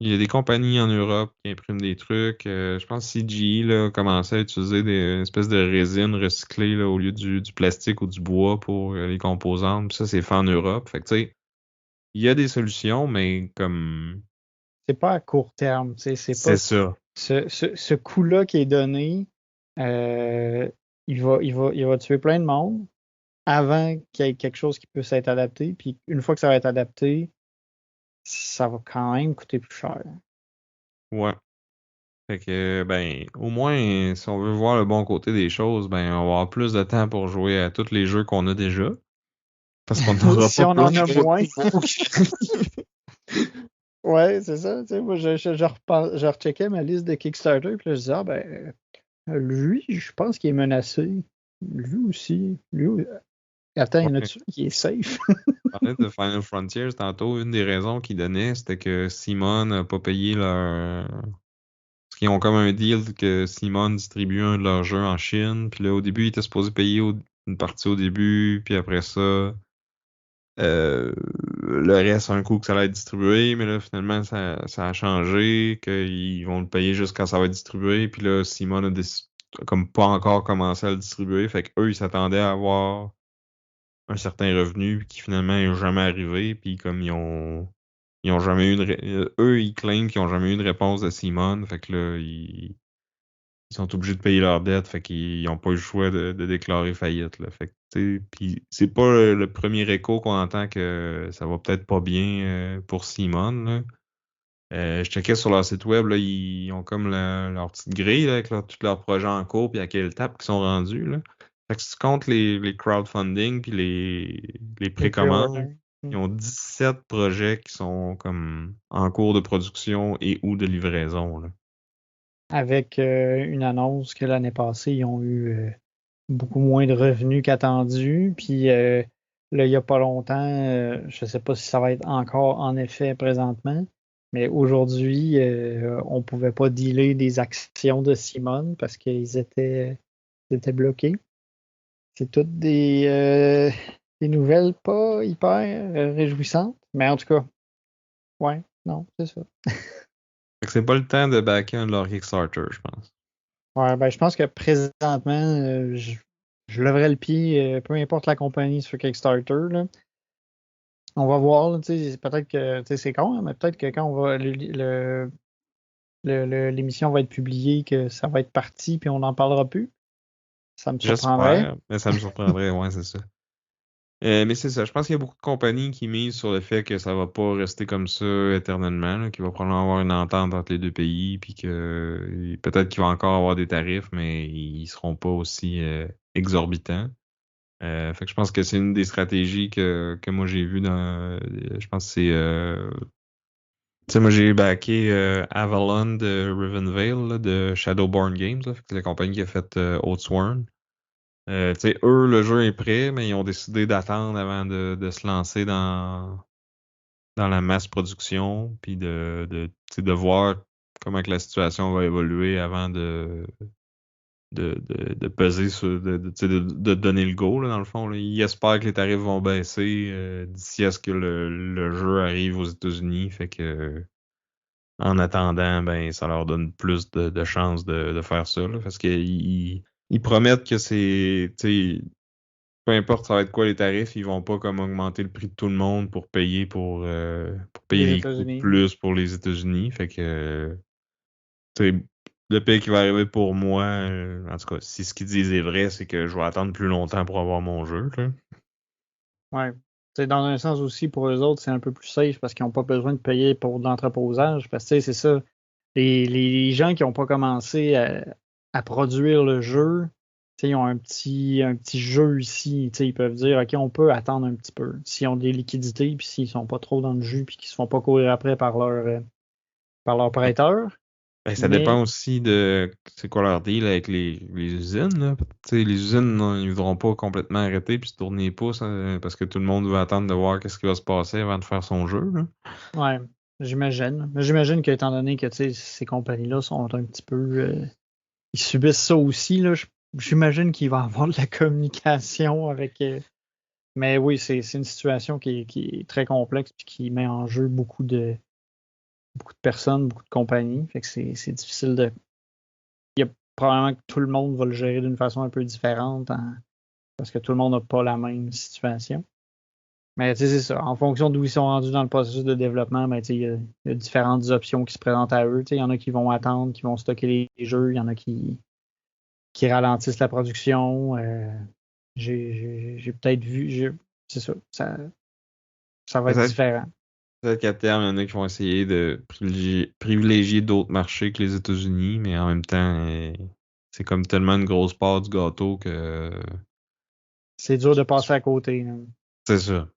y a des compagnies en Europe qui impriment des trucs. Je pense que CGI là, a commencé à utiliser une espèce de résine recyclée là, au lieu du plastique ou du bois pour les composantes. Puis ça, c'est fait en Europe. Fait que tu sais, il y a des solutions, mais comme C'est pas à court terme. C'est pas c'est ça. ce coût-là qui est donné, euh, il va tuer plein de monde avant qu'il y ait quelque chose qui puisse être adapté. Puis une fois que ça va être adapté, ça va quand même coûter plus cher. Ouais. Fait que ben au moins, si on veut voir le bon côté des choses, ben on va avoir plus de temps pour jouer à tous les jeux qu'on a déjà. Parce qu'on n'aura Si pas on plein en a de moins, nouveaux. ouais, c'est ça. Tu sais, moi, je recheckais ma liste de Kickstarter, puis là, je disais, ah, ben, lui, je pense qu'il est menacé. Lui aussi. Attends, il y en Ouais. a-tu un qui est safe? Parlais de Final Frontiers tantôt, une des raisons qu'ils donnaient, c'était que Simon n'a pas payé leur. Parce qu'ils ont comme un deal que Simon distribue un de leurs jeux en Chine. Puis là, au début, il était supposé payer une partie au début, puis après ça, le reste, un coup que ça allait être distribué. Mais là, finalement, ça a changé, qu'ils vont le payer juste quand ça va être distribué. Puis là, Simon a comme pas encore commencé à le distribuer. Fait qu'eux, ils s'attendaient à avoir un certain revenu puis qui finalement n'est jamais arrivé, puis comme ils ont jamais eu eux, ils claiment qu'ils ont jamais eu de réponse de Simon, fait que là, ils sont obligés de payer leurs dettes, fait qu'ils n'ont pas eu le choix de déclarer faillite, là. Fait que, tu sais, puis c'est pas le premier écho qu'on entend que ça va peut-être pas bien pour Simon, là. Je checkais sur leur site web, là, ils ont comme leur petite grille là, avec tous leurs projets en cours puis à quelle étape ils sont rendus. Là. Fait que si tu comptes les crowdfunding puis les Les précommandes, pre-orders. ils ont 17 projets qui sont comme en cours de production et ou de livraison. Là. Avec une annonce que l'année passée, ils ont eu beaucoup moins de revenus qu'attendu. Puis là, il n'y a pas longtemps, je ne sais pas si ça va être encore en effet présentement, mais aujourd'hui, on ne pouvait pas dealer des actions de Simone parce ils étaient bloqués. C'est toutes des nouvelles pas hyper réjouissantes, mais en tout cas, ouais, non, c'est ça. Fait que c'est pas le temps de backer un de leur Kickstarter, je pense. Ouais, ben, je pense que présentement, je lèverais le pied, peu importe la compagnie sur Kickstarter, là. On va voir, là, tu sais, peut-être que, tu sais, c'est con, hein, mais peut-être que quand l'émission va être publiée, que ça va être parti, puis on n'en parlera plus. Ça me surprendrait. J'espère, mais ça me surprendrait, ouais, c'est ça. Mais c'est ça, je pense qu'il y a beaucoup de compagnies qui misent sur le fait que ça va pas rester comme ça éternellement, là, qu'il va probablement avoir une entente entre les deux pays, puis que peut-être qu'il va encore avoir des tarifs, mais ils seront pas aussi exorbitants. Fait que je pense que c'est une des stratégies que moi j'ai vues je pense que c'est tu sais, moi j'ai backé Avalon de Rivenvale, là, de Shadowborn Games, là, fait que c'est la compagnie qui a fait Oathsworn. Tu sais, eux, le jeu est prêt, mais ils ont décidé d'attendre avant de se lancer dans la masse production, puis tu sais, de voir comment que la situation va évoluer avant de peser tu sais, de donner le go, là, dans le fond. Là. Ils espèrent que les tarifs vont baisser d'ici à ce que le jeu arrive aux États-Unis. Fait que en attendant, ben ça leur donne plus de chances de faire ça. Là, parce qu'ils promettent que c'est. Tu sais, peu importe ça va être quoi les tarifs, ils vont pas comme augmenter le prix de tout le monde pour payer Les les coûts de États-Unis. plus pour les États-Unis. Fait que tu sais, le pays qui va arriver pour moi, en tout cas, si ce qu'ils disent est vrai, c'est que je vais attendre plus longtemps pour avoir mon jeu. Là. Ouais. C'est dans un sens aussi, pour eux autres, c'est un peu plus safe parce qu'ils n'ont pas besoin de payer pour de l'entreposage. Parce que, tu sais, c'est ça. Les gens qui n'ont pas commencé à produire le jeu, tu sais, ils ont un petit jeu ici. Tu sais, ils peuvent dire, OK, on peut attendre un petit peu. S'ils ont des liquidités, puis s'ils sont pas trop dans le jus, puis qu'ils se font pas courir après par leur prêteur. Ben, ça Mais dépend aussi de c'est quoi leur deal avec les usines. Là. Tu sais, les usines, non, ils voudront pas complètement arrêter puis se tourner les pouces parce que tout le monde va attendre de voir qu'est-ce qui va se passer avant de faire son jeu. Là. ouais, j'imagine. Mais j'imagine qu'étant donné que tu sais, ces compagnies-là sont un petit peu. Ils subissent ça aussi, là. J'imagine qu'il va y avoir de la communication avec. Mais oui, c'est une situation qui est très complexe et qui met en jeu beaucoup de personnes, beaucoup de compagnies. Fait que c'est difficile de. Il y a probablement que tout le monde va le gérer d'une façon un peu différente parce que tout le monde n'a pas la même situation. Mais tu sais, c'est ça. En fonction d'où ils sont rendus dans le processus de développement, ben, tu sais, il y a différentes options qui se présentent à eux. Tu sais, il y en a qui vont attendre, qui vont stocker les jeux, il y en a qui ralentissent la production. J'ai peut-être vu. C'est ça. Ça va être Peut-être différent. peut-être qu'à terme, il y en a qui vont essayer de privilégier d'autres marchés que les États-Unis, mais en même temps, c'est comme tellement une grosse part du gâteau que C'est dur de passer à côté, là. c'est ça.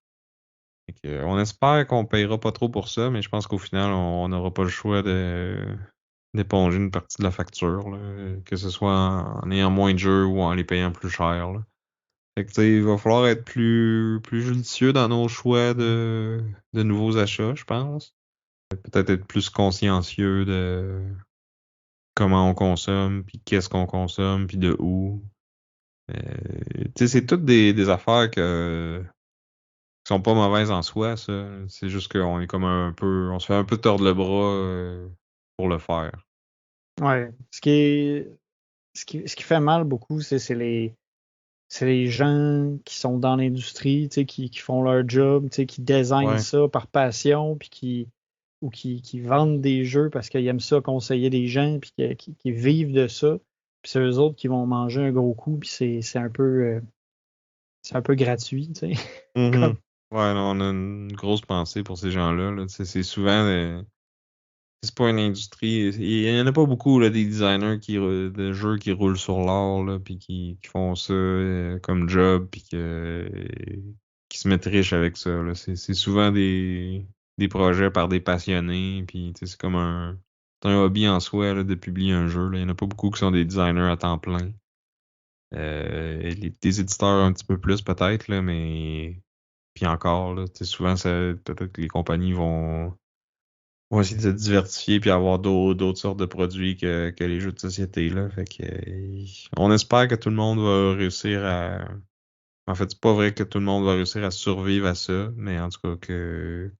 Fait que, on espère qu'on payera pas trop pour ça, mais je pense qu'au final, on n'aura pas le choix d'éponger une partie de la facture, là, que ce soit en ayant moins de jeux ou en les payant plus cher. Là. Fait que, tu sais, il va falloir être plus judicieux dans nos choix de nouveaux achats, je pense. Peut-être être plus consciencieux de comment on consomme, puis qu'est-ce qu'on consomme, puis de où. Tu sais, c'est toutes des affaires qui sont pas mauvaises en soi, ça. C'est juste qu'on est comme on se fait un peu tordre le bras pour le faire. Ouais. Ce qui fait mal beaucoup, c'est c'est les gens qui sont dans l'industrie, qui font leur job, qui designent ça par passion, puis qui vendent des jeux parce qu'ils aiment ça conseiller des gens, puis qui vivent de ça. Puis c'est eux autres qui vont manger un gros coup, puis c'est un peu gratuit, tu sais. Ouais, non, on a une grosse pensée pour ces gens-là. Là. C'est souvent c'est pas une industrie. Il y en a pas beaucoup là, des designers de jeux qui roulent sur l'or là, puis qui font ça comme job, puis qui se mettent riches avec ça. Là. C'est souvent des projets par des passionnés, puis c'est comme c'est un hobby en soi là, de publier un jeu. Là. Il y en a pas beaucoup qui sont des designers à temps plein. Des éditeurs un petit peu plus peut-être, là, mais puis encore, là, souvent peut-être que les compagnies vont essayer de se diversifier puis avoir d'autres sortes de produits que les jeux de société. Là. Fait que, on espère que tout le monde va réussir à. En fait, c'est pas vrai que tout le monde va réussir à survivre à ça, mais en tout cas que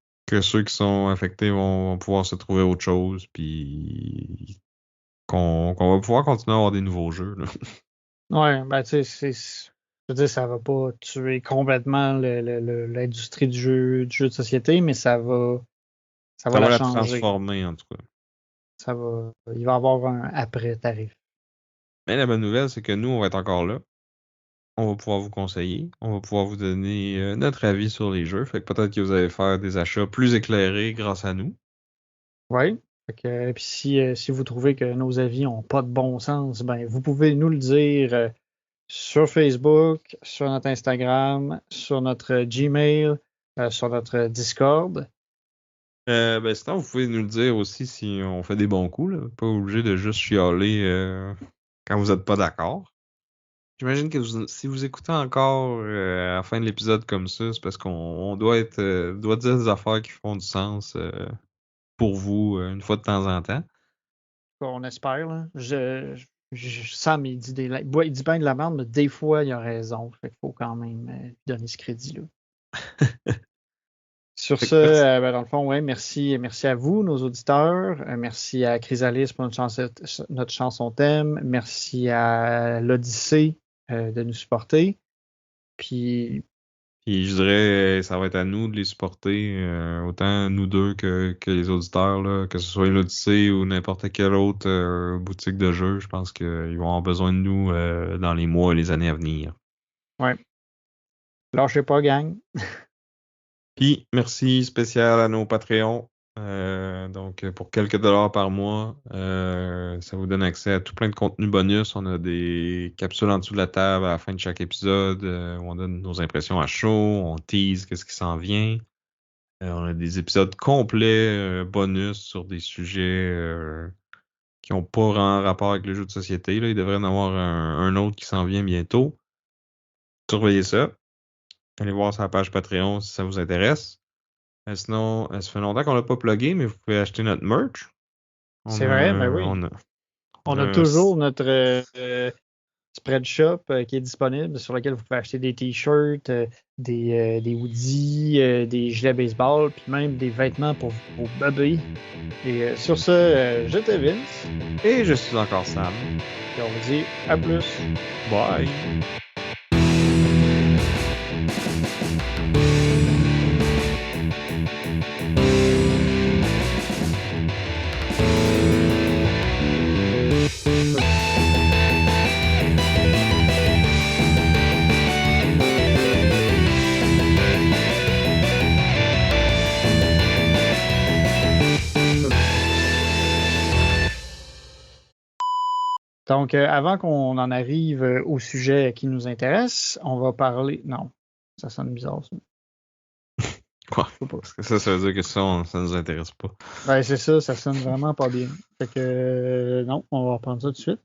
ceux qui sont affectés vont pouvoir se trouver autre chose, puis qu'on va pouvoir continuer à avoir des nouveaux jeux. Là. Ouais, ben tu sais, je veux dire, ça va pas tuer complètement l'industrie du jeu de société, mais ça va Ça la va la changer. transformer, en tout cas. Il va y avoir un après-tarif. Mais la bonne nouvelle, c'est que nous, on va être encore là. On va pouvoir vous conseiller. On va pouvoir vous donner notre avis sur les jeux. Fait que peut-être que vous allez faire des achats plus éclairés grâce à nous. Oui. Puis si vous trouvez que nos avis n'ont pas de bon sens, ben vous pouvez nous le dire sur Facebook, sur notre Instagram, sur notre Gmail, sur notre Discord. Ben sinon, vous pouvez nous le dire aussi si on fait des bons coups. Là. Pas obligé de juste chialer quand vous n'êtes pas d'accord. J'imagine que si vous écoutez encore à la fin de l'épisode comme ça, c'est parce qu'on doit dire des affaires qui font du sens pour vous une fois de temps en temps. On espère. Là. Sam, il dit il dit bien de la merde, mais des fois, il a raison. Fait qu'il faut quand même lui donner ce crédit-là. Sur Fait ce, que ben, dans le fond, ouais, merci à vous, nos auditeurs. Merci à Chrysalis pour notre chanson thème. Merci à l'Odyssée de nous supporter. Puis, je dirais, ça va être à nous de les supporter, autant nous deux que les auditeurs, là, que ce soit l'Odyssée ou n'importe quelle autre boutique de jeux. Je pense qu'ils vont avoir besoin de nous dans les mois et les années à venir. ouais. Lâchez pas, gang. Puis, merci spécial à nos Patreons. Donc, pour quelques dollars par mois, ça vous donne accès à tout plein de contenus bonus. On a des capsules en dessous de la table à la fin de chaque épisode où on donne nos impressions à chaud, on tease qu'est-ce qui s'en vient. On a des épisodes complets bonus sur des sujets qui n'ont pas vraiment rapport avec les jeux de société. Là. Il devrait y en avoir un autre qui s'en vient bientôt. Surveillez ça. Allez voir sur la page Patreon si ça vous intéresse. Sinon, ça fait longtemps qu'on l'a pas plugué, mais vous pouvez acheter notre merch. C'est vrai, ben oui. On a toujours notre spread shop qui est disponible, sur lequel vous pouvez acheter des t-shirts, des hoodies, des gilets baseball, puis même des vêtements pour vos bébés. Et sur ce, j'étais Vince. Et je suis encore Sam. Et on vous dit à plus. Bye! Donc, avant qu'on en arrive au sujet qui nous intéresse, on va parler. Non, ça sonne bizarre, ça. Quoi? Parce que ça veut dire que ça nous intéresse pas. Ben, c'est ça sonne vraiment pas bien. Fait que, non, on va reprendre ça tout de suite.